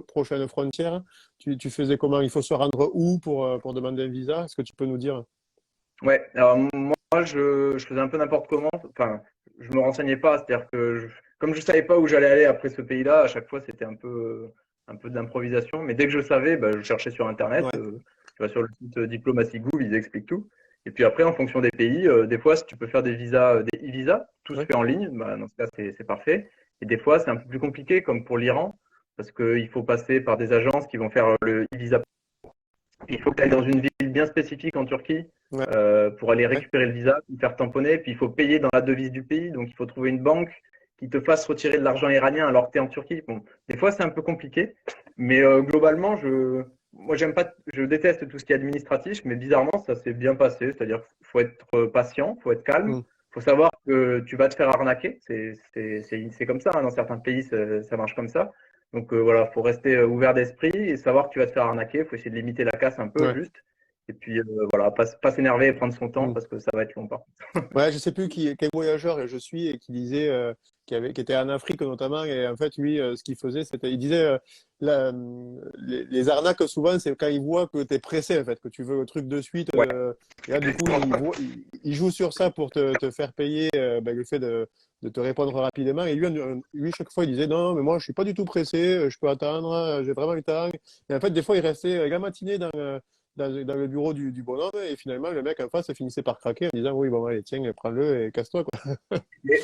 prochaine frontière? Tu faisais comment? Il faut se rendre où pour demander un visa? Est-ce que tu peux nous dire? Ouais, alors moi je faisais un peu n'importe comment, enfin je me renseignais pas, c'est-à-dire que comme je savais pas où j'allais aller après ce pays-là, à chaque fois c'était un peu de l'improvisation, mais dès que je savais, bah, je cherchais sur Internet, Ouais, tu vas sur le site Diplomatie Gouv, ils expliquent tout. Et puis après, en fonction des pays, des fois si tu peux faire des visas, des e-visas, tout se ouais. fait en ligne, bah, dans ce cas c'est parfait. Et des fois c'est un peu plus compliqué, comme pour l'Iran, parce qu'il faut passer par des agences qui vont faire le e-visa. Il faut que tu ailles dans une ville bien spécifique en Turquie Ouais, pour aller ouais. récupérer le visa, le faire tamponner. Puis il faut payer dans la devise du pays. Donc il faut trouver une banque qui te fasse retirer de l'argent iranien alors que tu es en Turquie. Bon, des fois c'est un peu compliqué. Mais globalement, moi j'aime pas, je déteste tout ce qui est administratif. Mais bizarrement, ça s'est bien passé. C'est-à-dire qu'il faut être patient, il faut être calme. Hmm. Il faut savoir que tu vas te faire arnaquer. C'est comme ça. Hein, dans certains pays, ça marche comme ça. Donc voilà, faut rester ouvert d'esprit et savoir que tu vas te faire arnaquer. Il faut essayer de limiter la casse un peu Ouais. juste. Et puis voilà, pas s'énerver et prendre son temps Hmm. parce que ça va être long par contre. Ouais, je sais plus quel voyageur je suis et qui disait qui était en Afrique notamment et en fait lui ce qu'il faisait c'était il disait les arnaques souvent c'est quand ils voient que tu es pressé en fait que tu veux le truc de suite Ouais. et là du coup il joue sur ça pour te faire payer ben, le fait de te répondre rapidement et lui chaque fois il disait non mais moi je suis pas du tout pressé je peux attendre j'ai vraiment le temps et en fait des fois il restait la matinée dans le bureau du bonhomme et finalement le mec en face finissait par craquer en disant oui bon allez tiens prends-le et casse-toi quoi. Mais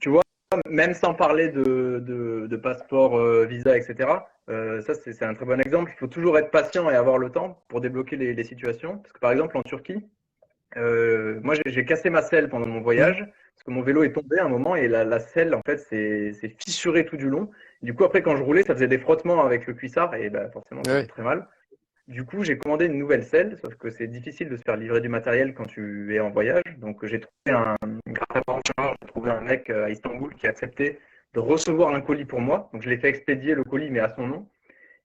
tu vois, même sans parler de passeport, visa, etc., ça c'est un très bon exemple. Il faut toujours être patient et avoir le temps pour débloquer les situations. Parce que par exemple en Turquie, moi j'ai cassé ma selle pendant mon Hmm. voyage parce que mon vélo est tombé à un moment et la selle en fait c'est fissuré tout du long. Du coup après quand je roulais ça faisait des frottements avec le cuissard et bah, forcément ça fait Ouais. très mal. Du coup, j'ai commandé une nouvelle selle, sauf que c'est difficile de se faire livrer du matériel quand tu es en voyage. Donc, j'ai trouvé un mec à Istanbul qui a accepté de recevoir un colis pour moi. Donc, je l'ai fait expédier le colis, mais à son nom.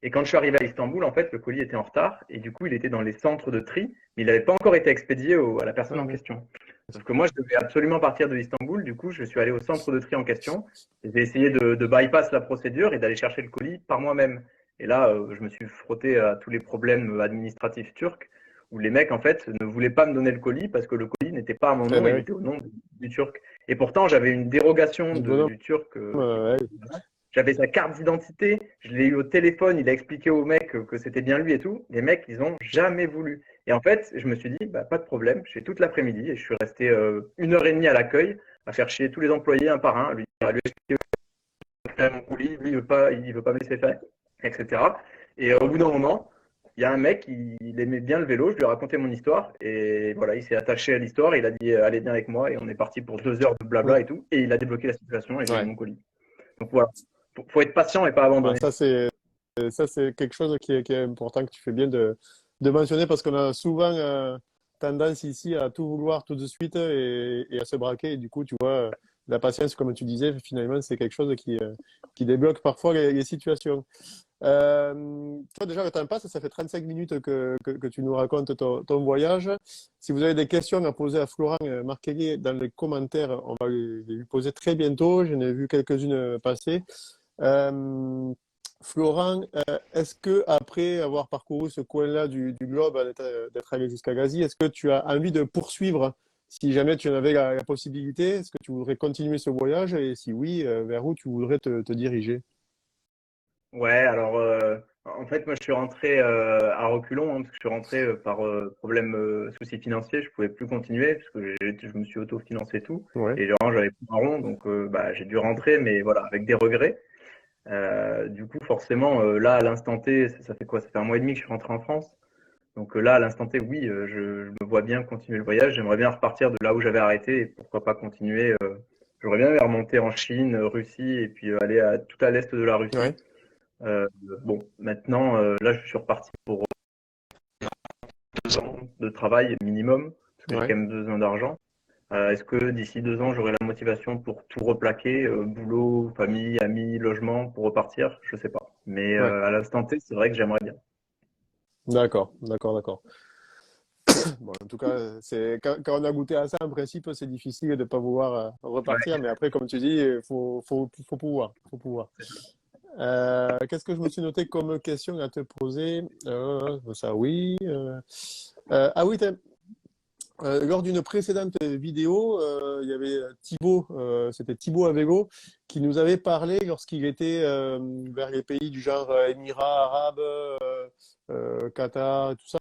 Et quand je suis arrivé à Istanbul, en fait, le colis était en retard. Et du coup, il était dans les centres de tri, mais il n'avait pas encore été expédié à la personne Ah, en oui. question. Sauf que moi, je devais absolument partir de Istanbul. Du coup, je suis allé au centre de tri en question. J'ai essayé de bypass la procédure et d'aller chercher le colis par moi-même. Et là, je me suis frotté à tous les problèmes administratifs turcs où les mecs, en fait, ne voulaient pas me donner le colis parce que le colis n'était pas à mon Eh nom, ben il oui. était au nom du turc. Et pourtant, j'avais une dérogation Du bonhomme du turc ouais. j'avais sa carte d'identité, je l'ai eu au téléphone, il a expliqué au mec que c'était bien lui et tout. Les mecs, ils ont jamais voulu. Et en fait, je me suis dit, bah, pas de problème, j'ai toute l'après-midi et je suis resté 1 heure et demie à l'accueil à faire chier tous les employés un par un, à lui expliquer mon colis, lui il veut pas me laisser faire, etc. Et au bout d'un moment, il y a un mec, il aimait bien le vélo, je lui ai raconté mon histoire et voilà, il s'est attaché à l'histoire, il a dit allez bien avec moi et on est parti pour 2 heures de Hmm. blabla et tout et il a débloqué la situation et j'ai eu Ouais. mon colis. Donc voilà, faut être patient et pas Ouais, abandonner. ça c'est quelque chose qui est important que tu fais bien de mentionner parce qu'on a souvent tendance ici à tout vouloir tout de suite et à se braquer. Et du coup, tu vois, la patience, comme tu disais, finalement, c'est quelque chose qui débloque parfois les situations. Toi, déjà, le temps passe, ça fait 35 minutes que tu nous racontes ton voyage. Si vous avez des questions à poser à Florent, marquez-les dans les commentaires. On va lui poser très bientôt. J'en ai vu quelques-unes passer. Euh, Florent, est-ce que après avoir parcouru ce coin-là du globe, d'être allé jusqu'à Gazi, est-ce que tu as envie de poursuivre si jamais tu en avais la possibilité? Est-ce que tu voudrais continuer ce voyage? Et si oui, vers où tu voudrais te diriger? Ouais, alors en fait, moi je suis rentré à reculons, hein, parce que je suis rentré par problème soucis financiers, je pouvais plus continuer parce que je me suis autofinancé tout Ouais, et genre j'avais plus un rond, donc bah, j'ai dû rentrer, mais voilà, avec des regrets. Du coup, forcément, là à l'instant T, ça fait quoi? Ça fait 1 mois et demi que je suis rentré en France. Donc là, à l'instant T, oui, je me vois bien continuer le voyage. J'aimerais bien repartir de là où j'avais arrêté et pourquoi pas continuer. J'aurais bien aimé remonter en Chine, Russie et puis aller tout à l'est de la Russie. ouais, Euh, bon, maintenant, là, je suis reparti pour 2 ans de travail minimum, parce que j'ai ouais, quand même besoin d'argent. Est-ce que d'ici 2 ans, j'aurai la motivation pour tout replaquer, boulot, famille, amis, logement, pour repartir? Je sais pas. Mais ouais. à l'instant T, c'est vrai que j'aimerais bien. D'accord, d'accord, d'accord. Bon, en tout cas, quand on a goûté à ça, en principe, c'est difficile de ne pas vouloir repartir. Ouais, Mais après, comme tu dis, il faut pouvoir. Faut pouvoir. c'est ça. Qu'est-ce que je me suis noté comme question à te poser? Ça, oui. Ah oui, lors d'une précédente vidéo, il y avait Thibaut, c'était Thibaut Avego, qui nous avait parlé lorsqu'il était vers les pays du genre Émirats arabes, Qatar, tout ça,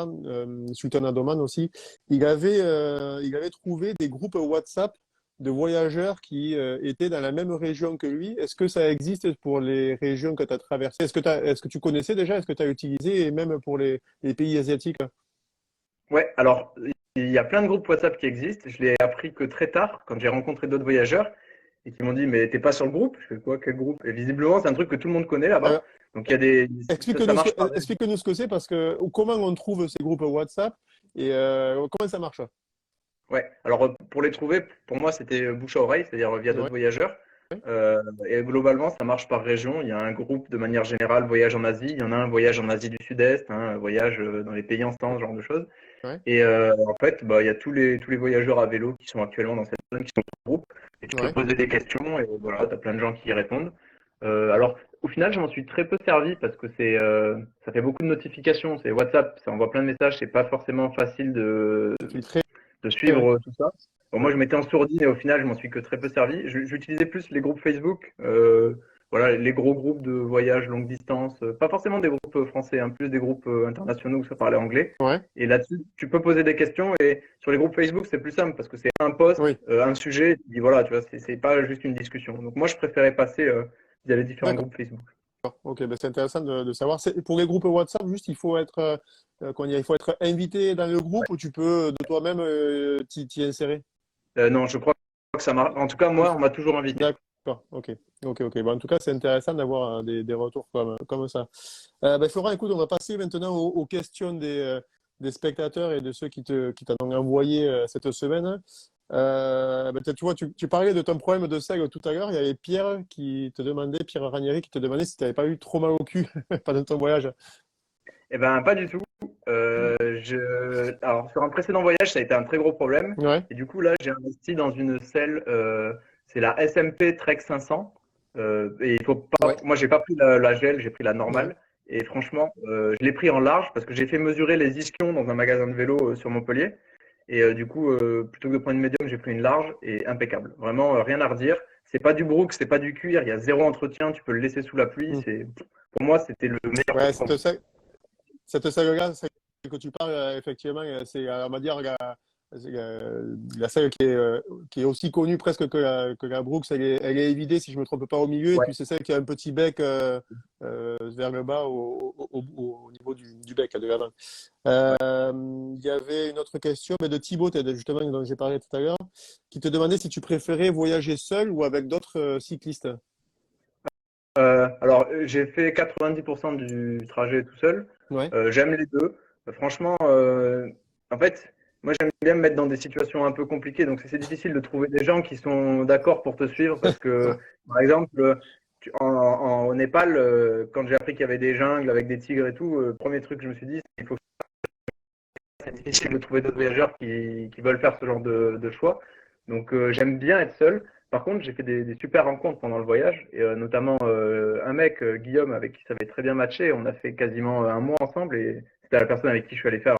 Sultanat d'Oman aussi. Il avait trouvé des groupes WhatsApp de voyageurs qui étaient dans la même région que lui. Est-ce que ça existe pour les régions que tu as traversées? Est-ce que tu connaissais déjà? Est-ce que tu as utilisé, et même pour les pays asiatiques? Ouais, alors il y a plein de groupes WhatsApp qui existent. Je l'ai appris que très tard, quand j'ai rencontré d'autres voyageurs et qui m'ont dit, mais t'es pas sur le groupe? Je fais quoi, quel groupe? Et visiblement, c'est un truc que tout le monde connaît là-bas. Donc il y a des, ça Explique-nous marche par. explique-nous ce que c'est, parce que comment on trouve ces groupes WhatsApp et comment ça marche? Ouais, alors pour les trouver, pour moi, c'était bouche à oreille, c'est-à-dire via Ouais, d'autres voyageurs. ouais, Et globalement, ça marche par région. Il y a un groupe de manière générale voyage en Asie, il y en a un voyage en Asie du Sud-Est, un voyage dans les pays en ce ce genre de choses. ouais, Et en fait, bah, il y a tous les voyageurs à vélo qui sont actuellement dans cette zone, qui sont en groupe. Et tu peux ouais. poser des questions et voilà, tu as plein de gens qui y répondent. Alors, au final, je m'en suis très peu servi parce que ça fait beaucoup de notifications. C'est WhatsApp, ça envoie plein de messages. C'est pas forcément facile C'est filtré, de ouais, suivre tout ça. Bon, moi, ouais. je m'étais en sourdine et au final, je m'en suis que très peu servi. J'utilisais plus les groupes Facebook, voilà, les gros groupes de voyage longue distance, pas forcément des groupes français, hein, plus des groupes internationaux où ça parlait anglais. Ouais, Et là-dessus, tu peux poser des questions et sur les groupes Facebook, c'est plus simple parce que c'est un post, oui, un sujet, et tu dis voilà, tu vois, c'est pas juste une discussion. Donc moi, je préférais passer via les différents d'accord. groupes Facebook. Ok, ben c'est intéressant de savoir. Pour les groupes WhatsApp, juste, il faut être, comment dire, il faut être invité dans le groupe, ou tu peux de toi-même t'y insérer. Non, je crois que ça marche. En tout cas, moi, on m'a toujours invité. D'accord, ok, ok, ok. Bon, en tout cas, c'est intéressant d'avoir des retours comme ça. Ben, Florent, écoute, on va passer maintenant aux questions des spectateurs et de ceux qui t'en ont envoyé cette semaine. Tu vois, tu parlais de ton problème de seigle tout à l'heure. Il y avait Pierre Ranieri, qui te demandait si tu n'avais pas eu trop mal au cul pendant ton voyage. Eh ben, pas du tout. Alors, sur un précédent voyage, ça a été un très gros problème. Ouais, Et du coup, là, j'ai investi dans une selle, c'est la SMP Trek 500. Et il faut pas, ouais, moi, j'ai pas pris la gel, j'ai pris la ouais. normale. Et franchement, je l'ai pris en large parce que j'ai fait mesurer les ischions dans un magasin de vélo sur Montpellier. Et du coup, plutôt que de prendre une médium, j'ai pris une large et impeccable. Vraiment, rien à redire. C'est pas du Brooks, c'est pas du cuir. Il y a zéro entretien. Tu peux le laisser sous la pluie. Hmm. Pour moi, c'était le meilleur Ouais, compromis. cette saga celle que tu parles, effectivement, c'est, on va dire, la saga qui est aussi connue presque que la Brooks. Elle est évidée, si je ne me trompe pas, au milieu, et Ouais. puis c'est celle qui a un petit bec vers le bas, au niveau du bec, de l'avant. Ouais. Il y avait une autre question, mais de Thibaut, justement, dont j'ai parlé tout à l'heure, qui te demandait si tu préférais voyager seul ou avec d'autres cyclistes. Alors, j'ai fait 90% du trajet tout seul. Ouais, J'aime les deux. Franchement, en fait, moi j'aime bien me mettre dans des situations un peu compliquées, donc c'est difficile de trouver des gens qui sont d'accord pour te suivre parce que, par exemple, au Népal, quand j'ai appris qu'il y avait des jungles avec des tigres et tout, le premier truc que je me suis dit, c'est difficile de trouver d'autres voyageurs qui veulent faire ce genre de choix. Donc j'aime bien être seul. Par contre, j'ai fait des super rencontres pendant le voyage, et notamment un mec, Guillaume, avec qui ça avait très bien matché. On a fait quasiment un mois ensemble, et c'était la personne avec qui je suis allé faire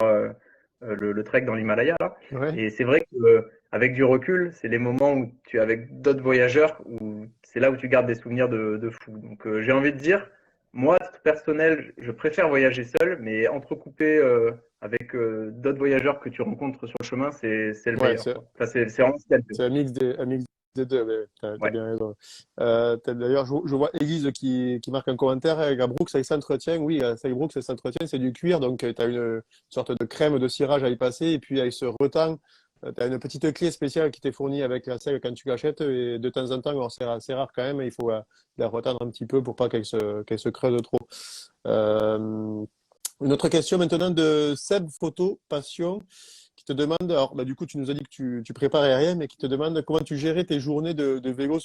le trek dans l'Himalaya, là. ouais, Et c'est vrai que avec du recul, c'est les moments où tu es avec d'autres voyageurs, où c'est là où tu gardes des souvenirs de fou. Donc j'ai envie de dire, moi, à titre personnel, je préfère voyager seul, mais entrecoupé avec d'autres voyageurs que tu rencontres sur le chemin, c'est le ouais, meilleur, quoi. Enfin, c'est vraiment ce qu'il y a de mieux. c'est un mix des deux, ouais, t'as Ouais. bien raison. D'ailleurs, je vois Élise qui marque un commentaire. La Brooks, elle s'entretient. Oui, ça, Brooks, elle s'entretient, c'est du cuir, donc tu as une sorte de crème de cirage à y passer, et puis elle se retend. Tu as une petite clé spéciale qui t'est fournie avec la selle quand tu l'achètes, et de temps en temps, alors c'est assez rare quand même, il faut la retendre un petit peu pour pas qu'elle se creuse trop. Euh, une autre question maintenant de Seb Photo Passion, qui te demande, alors du coup tu nous as dit que tu préparais rien, mais qui te demande comment tu gérais tes journées de vélo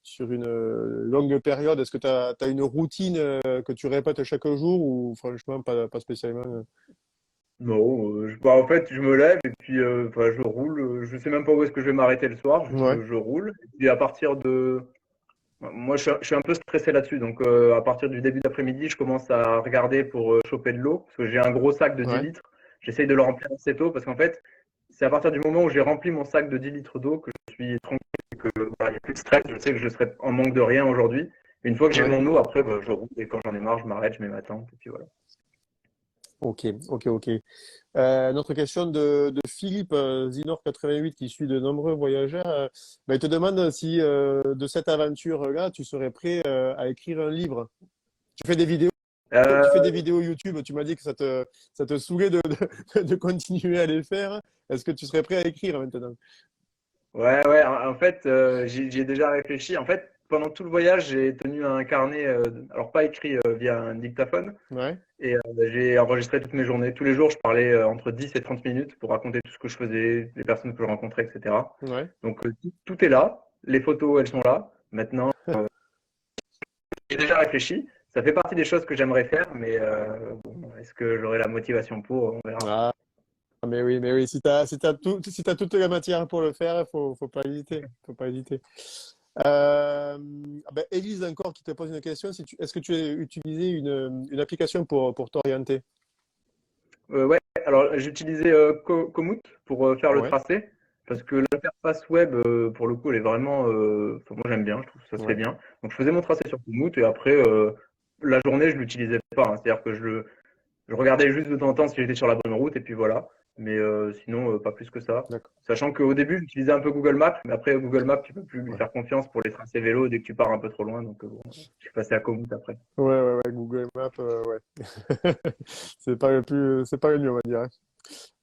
sur une longue période, est-ce que tu as une routine que tu répètes chaque jour ou franchement pas spécialement? Non, en fait, je me lève et puis enfin, je roule. Je sais même pas où est-ce que je vais m'arrêter le soir. Ouais, Je roule. Et puis à partir de moi, je suis un peu stressé là-dessus. Donc, à partir du début d'après-midi, je commence à regarder pour choper de l'eau. Parce que j'ai un gros sac de 10 ouais, litres. J'essaye de le remplir assez tôt. Parce qu'en fait, c'est à partir du moment où j'ai rempli mon sac de 10 litres d'eau que je suis tranquille, que voilà, il n'y a plus de stress. Je sais que je serai en manque de rien aujourd'hui. Une fois que j'ai ouais. mon eau, après, bah, je roule. Et quand j'en ai marre, je m'arrête, je mets ma tente. Et puis voilà. Ok, ok, ok. Notre question de Philippe Zinor88 qui suit de nombreux voyageurs. Il te demande si de cette aventure-là, tu serais prêt à écrire un livre. Tu fais des vidéos, tu fais Euh, des vidéos YouTube. Tu m'as dit que ça te saoulait de continuer à les faire. Est-ce que tu serais prêt à écrire maintenant? Ouais, ouais, en fait, j'y ai déjà réfléchi. En fait, pendant tout le voyage, j'ai tenu un carnet, alors pas écrit via un dictaphone, Ouais, et j'ai enregistré toutes mes journées. Tous les jours, je parlais entre 10 et 30 minutes pour raconter tout ce que je faisais, les personnes que je rencontrais, etc. ouais. Donc, tout est là. Les photos, elles sont là. Maintenant, j'ai déjà réfléchi. Ça fait partie des choses que j'aimerais faire, mais bon, est-ce que j'aurai la motivation pour? On verra. Ah, mais oui. Si t'as toute la matière pour le faire, faut pas hésiter. Faut pas hésiter. Élise encore qui te pose une question. Est-ce que tu as utilisé une application pour t'orienter? Ouais, alors j'utilisais Komoot pour faire le Ouais, tracé, parce que l'interface web, pour le coup, elle est vraiment, enfin, moi j'aime bien, je trouve que ça se fait ouais, bien. Donc je faisais mon tracé sur Komoot et après, la journée, je l'utilisais pas, hein. C'est-à-dire que je regardais juste de temps en temps si j'étais sur la bonne route et puis voilà. Mais sinon, pas plus que ça. d'accord. Sachant qu'au début, j'utilisais un peu Google Maps, mais après Google Maps, tu peux plus lui Ouais. faire confiance pour les tracés vélo dès que tu pars un peu trop loin. Donc bon, je suis passé à Komoot après. Ouais, Google Maps, ouais. C'est pas le mieux, on va dire,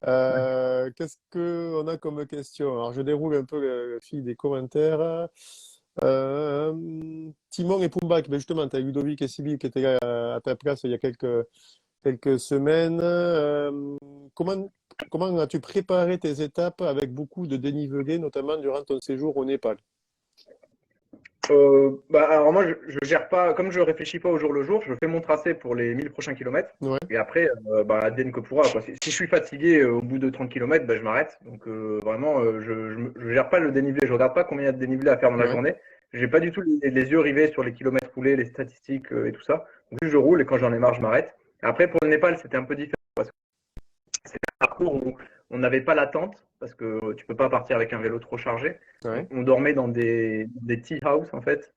hein. Qu'est-ce qu'on a comme question? Alors, je déroule un peu le fil des commentaires. Timon et Pumba, ben justement, tu as Ludovic et Sybille qui étaient là à ta place il y a quelques semaines. Comment as-tu préparé tes étapes avec beaucoup de dénivelé, notamment durant ton séjour au Népal? Alors moi, je gère pas, comme je réfléchis pas au jour le jour, je fais mon tracé pour les 1000 prochains kilomètres. Ouais, Et après, advienne que pourra, quoi. Si je suis fatigué au bout de 30 kilomètres, je m'arrête. Donc vraiment, je gère pas le dénivelé. Je regarde pas combien il y a de dénivelé à faire dans la ouais, journée. J'ai pas du tout les yeux rivés sur les kilomètres roulés, les statistiques et tout ça. Donc juste je roule et quand j'en ai marre, je m'arrête. Après, pour le Népal, c'était un peu différent parce que c'est un parcours où on n'avait pas la tente parce que tu peux pas partir avec un vélo trop chargé. ouais. On dormait dans des tea house en fait.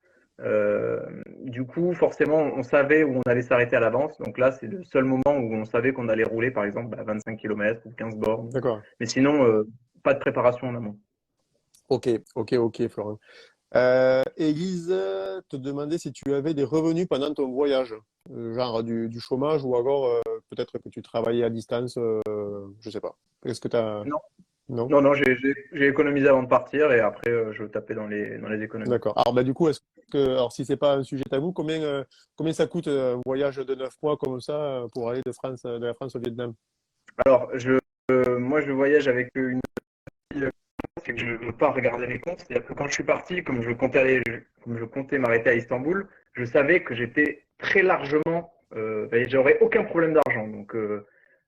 Du coup, forcément, on savait où on allait s'arrêter à l'avance. Donc là, c'est le seul moment où on savait qu'on allait rouler, par exemple, 25 km ou 15 bornes. D'accord. Mais sinon, pas de préparation en amont. Ok, Florent. Élise te demandait si tu avais des revenus pendant ton voyage, genre du chômage ou alors peut-être que tu travaillais à distance, je sais pas. Est-ce que tu as... Non, Non? non, j'ai économisé avant de partir et après, je tapais dans les économies. D'accord. Alors, du coup, alors si c'est pas un sujet tabou, combien ça coûte un voyage de 9 mois comme ça pour aller de la France au Vietnam? Alors, moi, je voyage avec une c'est que je ne veux pas regarder les comptes. C'est-à-dire que quand je suis parti, comme je comptais m'arrêter à Istanbul, je savais que j'étais très largement, j'aurais aucun problème d'argent. Donc,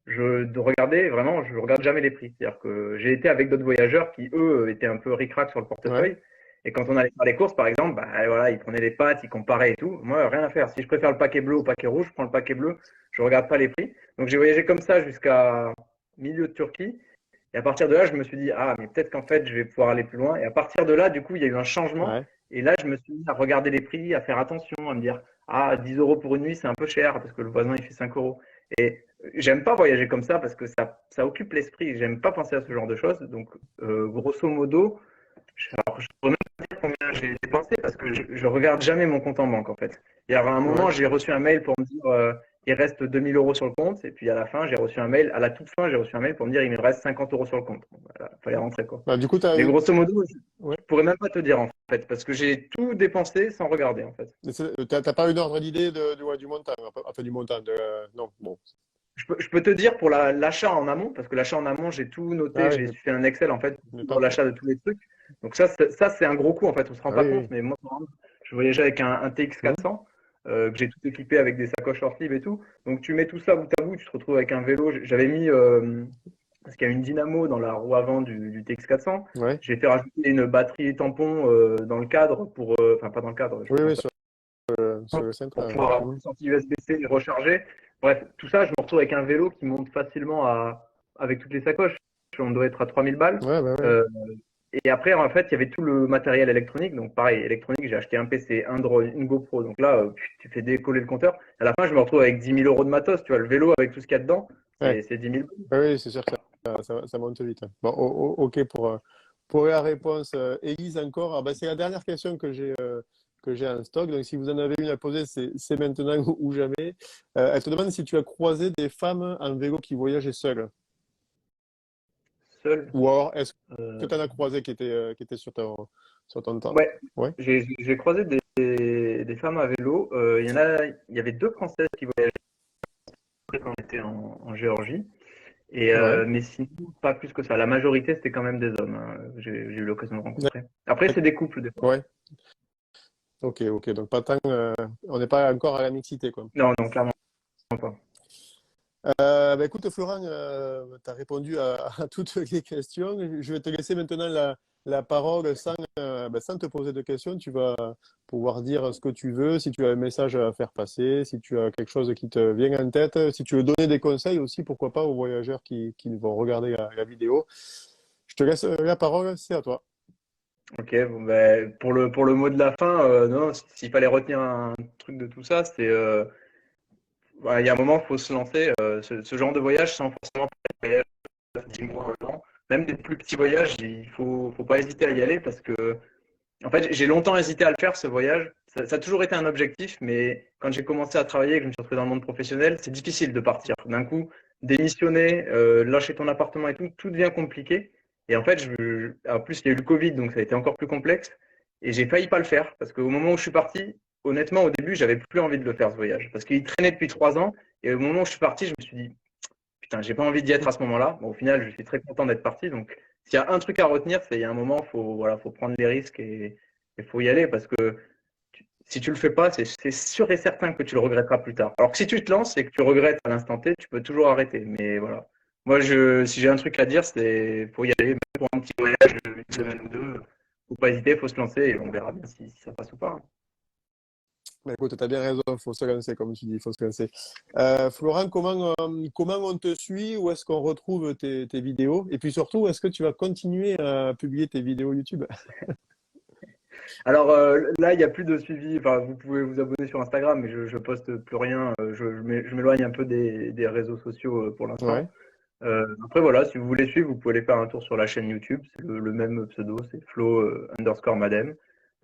de regarder, vraiment, je regarde jamais les prix. C'est-à-dire que j'ai été avec d'autres voyageurs qui, eux, étaient un peu ric-rac sur le Ouais, portefeuille. Et quand on allait faire les courses, par exemple, voilà, ils prenaient les pâtes, ils comparaient et tout. Moi, rien à faire. Si je préfère le paquet bleu au paquet rouge, je prends le paquet bleu. Je regarde pas les prix. Donc, j'ai voyagé comme ça jusqu'à milieu de Turquie. Et à partir de là, je me suis dit, ah, mais peut-être qu'en fait, je vais pouvoir aller plus loin. Et à partir de là, du coup, il y a eu un changement. ouais, Et là, je me suis mis à regarder les prix, à faire attention, à me dire, ah, 10 euros pour une nuit, c'est un peu cher parce que le voisin, il fait 5 euros. Et j'aime pas voyager comme ça parce que ça occupe l'esprit. J'aime pas penser à ce genre de choses. Donc, grosso modo, alors, je pourrais même pas dire combien j'ai dépensé parce que je regarde jamais mon compte en banque, en fait. Il y a un moment, ouais. j'ai reçu un mail pour me dire, il reste 2000 euros sur le compte. Et puis à la fin, j'ai reçu un mail, à la toute fin, j'ai reçu un mail pour me dire, il me reste 50 euros sur le compte. Bon, voilà, fallait rentrer, quoi. Du coup, Mais grosso modo, ouais. je pourrais même pas te dire, en fait, parce que j'ai tout dépensé sans regarder, en fait. T'as pas une ordre d'idée du montant, enfin du montant non, bon. Je peux te dire pour l'achat en amont, parce que l'achat en amont, j'ai tout Ah noté, oui, j'ai fait un Excel, en fait, mais pour pas, l'achat de tous les trucs. Donc ça c'est un gros coup en fait, on se rend Ah pas oui, compte, oui. mais moi, par exemple, je voyageais avec un Mhm. TX400 que j'ai tout équipé avec des sacoches short sleeve et tout. Donc tu mets tout ça bout à bout, tu te retrouves avec un vélo. J'avais mis parce qu'il y a une dynamo dans la roue avant du TX400. Ouais. J'ai fait rajouter une batterie tampon dans le cadre pour, enfin pas dans le cadre, je sais Oui, pas comment oui, ça sur le pour central. Ouais. pouvoir avoir Mhm. une sortie USB-C et recharger. Bref, tout ça, je me retrouve avec un vélo qui monte facilement avec toutes les sacoches. On doit être à 3000 balles. Ouais, bah ouais. Euh, et après, en fait, il y avait tout le matériel électronique. Donc, pareil, électronique, j'ai acheté un PC, un drone, une GoPro. Donc là, tu fais décoller le compteur. À la fin, je me retrouve avec 10 000 € de matos. Tu vois, le vélo avec tout ce qu'il y a dedans, Ouais. c'est 10 000 balles. Ouais, oui, c'est sûr que ça monte vite. Bon, ok pour la réponse. Élise encore. Ah, bah, c'est la dernière question que j'ai en stock. Donc, si vous en avez une à poser, c'est maintenant ou jamais. Elle te demande si tu as croisé des femmes en vélo qui voyageaient seules. Seul. Ou alors, est-ce que Euh, tu en as croisé qui étaient sur ton temps? ouais, Ouais, j'ai croisé des femmes à vélo. Il y avait deux Françaises qui voyageaient quand on était en Géorgie. ouais. Mais sinon, pas plus que ça. La majorité, c'était quand même des hommes, hein, j'ai eu l'occasion de rencontrer. Après, c'est des couples, des fois. Ouais. Ok, ok. Donc, pas tant, on n'est pas encore à la mixité, quoi. Non, non, clairement pas. Bah, écoute, Florent, tu as répondu à toutes les questions. Je vais te laisser maintenant la parole sans te poser de questions. Tu vas pouvoir dire ce que tu veux, si tu as un message à faire passer, si tu as quelque chose qui te vient en tête, si tu veux donner des conseils aussi, pourquoi pas aux voyageurs qui vont regarder la vidéo. Je te laisse la parole, c'est à toi. Ok, bon, ben, pour le mot de la fin, non, s'il fallait retenir un truc de tout ça, c'est voilà, il y a un moment, il faut se lancer. Ce genre de voyage sans forcément faire un voyage de 10 mois, un an. Même des plus petits voyages, faut pas hésiter à y aller parce que en fait, j'ai longtemps hésité à le faire, ce voyage. Ça a toujours été un objectif, mais quand j'ai commencé à travailler et que je me suis retrouvé dans le monde professionnel, c'est difficile de partir. D'un coup, démissionner, lâcher ton appartement et tout, tout devient compliqué. Et en fait, en plus, il y a eu le Covid, donc ça a été encore plus complexe. Et j'ai failli pas le faire, parce qu'au moment où je suis parti, honnêtement, au début, j'avais plus envie de le faire, ce voyage. Parce qu'il traînait depuis 3 ans, et au moment où je suis parti, je me suis dit, putain, j'ai pas envie d'y être à ce moment-là. Bon, au final, je suis très content d'être parti. Donc, s'il y a un truc à retenir, c'est il y a un moment, faut prendre des risques et il faut y aller parce que si tu le fais pas, c'est sûr et certain que tu le regretteras plus tard. Alors que si tu te lances et que tu regrettes à l'instant T, tu peux toujours arrêter. Mais voilà. Moi, si j'ai un truc à dire, c'est faut y aller, même pour un petit voyage d'une semaine ou deux. Faut pas hésiter, faut se lancer et on verra bien si ça passe ou pas. Bah, écoute, tu as bien raison, il faut se lancer, comme tu dis, il faut se lancer. Florent, comment on te suit? Où est-ce qu'on retrouve tes vidéos? Et puis surtout, est-ce que tu vas continuer à publier tes vidéos YouTube? Alors là, il n'y a plus de suivi. Enfin, vous pouvez vous abonner sur Instagram, mais je poste plus rien. Je m'éloigne un peu des réseaux sociaux pour l'instant. Ouais. Après, voilà, si vous voulez suivre, vous pouvez aller faire un tour sur la chaîne YouTube. C'est le même pseudo, c'est Flo underscore Madem.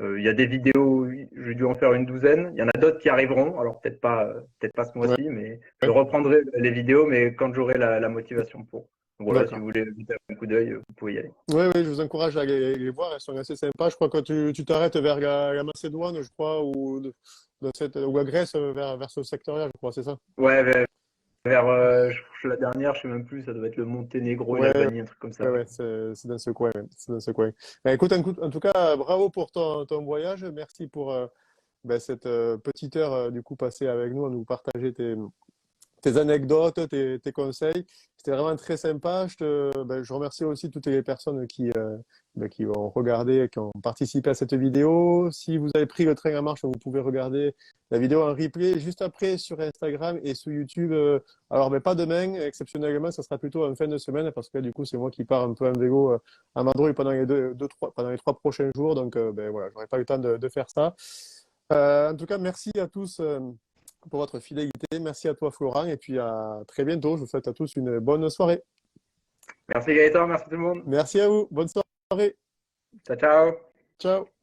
Il y a des vidéos, j'ai dû en faire une douzaine. Il y en a d'autres qui arriveront. Alors peut-être pas ce Ouais, mois-ci, mais je ouais. reprendrai les vidéos, mais quand j'aurai la motivation pour. Donc voilà, si D'accord. vous voulez jeter un coup d'œil, vous pouvez y aller. Oui, oui, je vous encourage à les voir, elles sont assez sympas. Je crois que tu t'arrêtes vers la Macédoine, je crois, ou la Grèce, vers ce secteur-là, je crois, c'est ça? Ouais, la dernière, je sais même plus, ça doit être le Monténégro et Ouais, l'Albanie, un truc comme ça. ouais, ouais, c'est dans ce coin, ouais, c'est dans ce coin. Bah, écoute, en tout cas, bravo pour ton voyage. Merci pour cette petite heure, du coup, passée avec nous, à nous partager tes anecdotes, tes conseils. C'était vraiment très sympa. Je remercie aussi toutes les personnes qui ont regardé, qui ont participé à cette vidéo. Si vous avez pris le train en marche, vous pouvez regarder la vidéo en replay juste après sur Instagram et sur YouTube. Alors, mais pas demain, exceptionnellement, ça sera plutôt en fin de semaine parce que du coup, c'est moi qui pars un peu en vélo à Madrid pendant les 3 prochains jours. Donc, voilà, j'aurai pas le temps de faire ça. En tout cas, merci à tous pour votre fidélité. Merci à toi, Florent, et puis à très bientôt. Je vous souhaite à tous une bonne soirée. Merci Gaëtan, merci tout le monde. Merci à vous. Bonne soirée. Ciao, ciao. Ciao.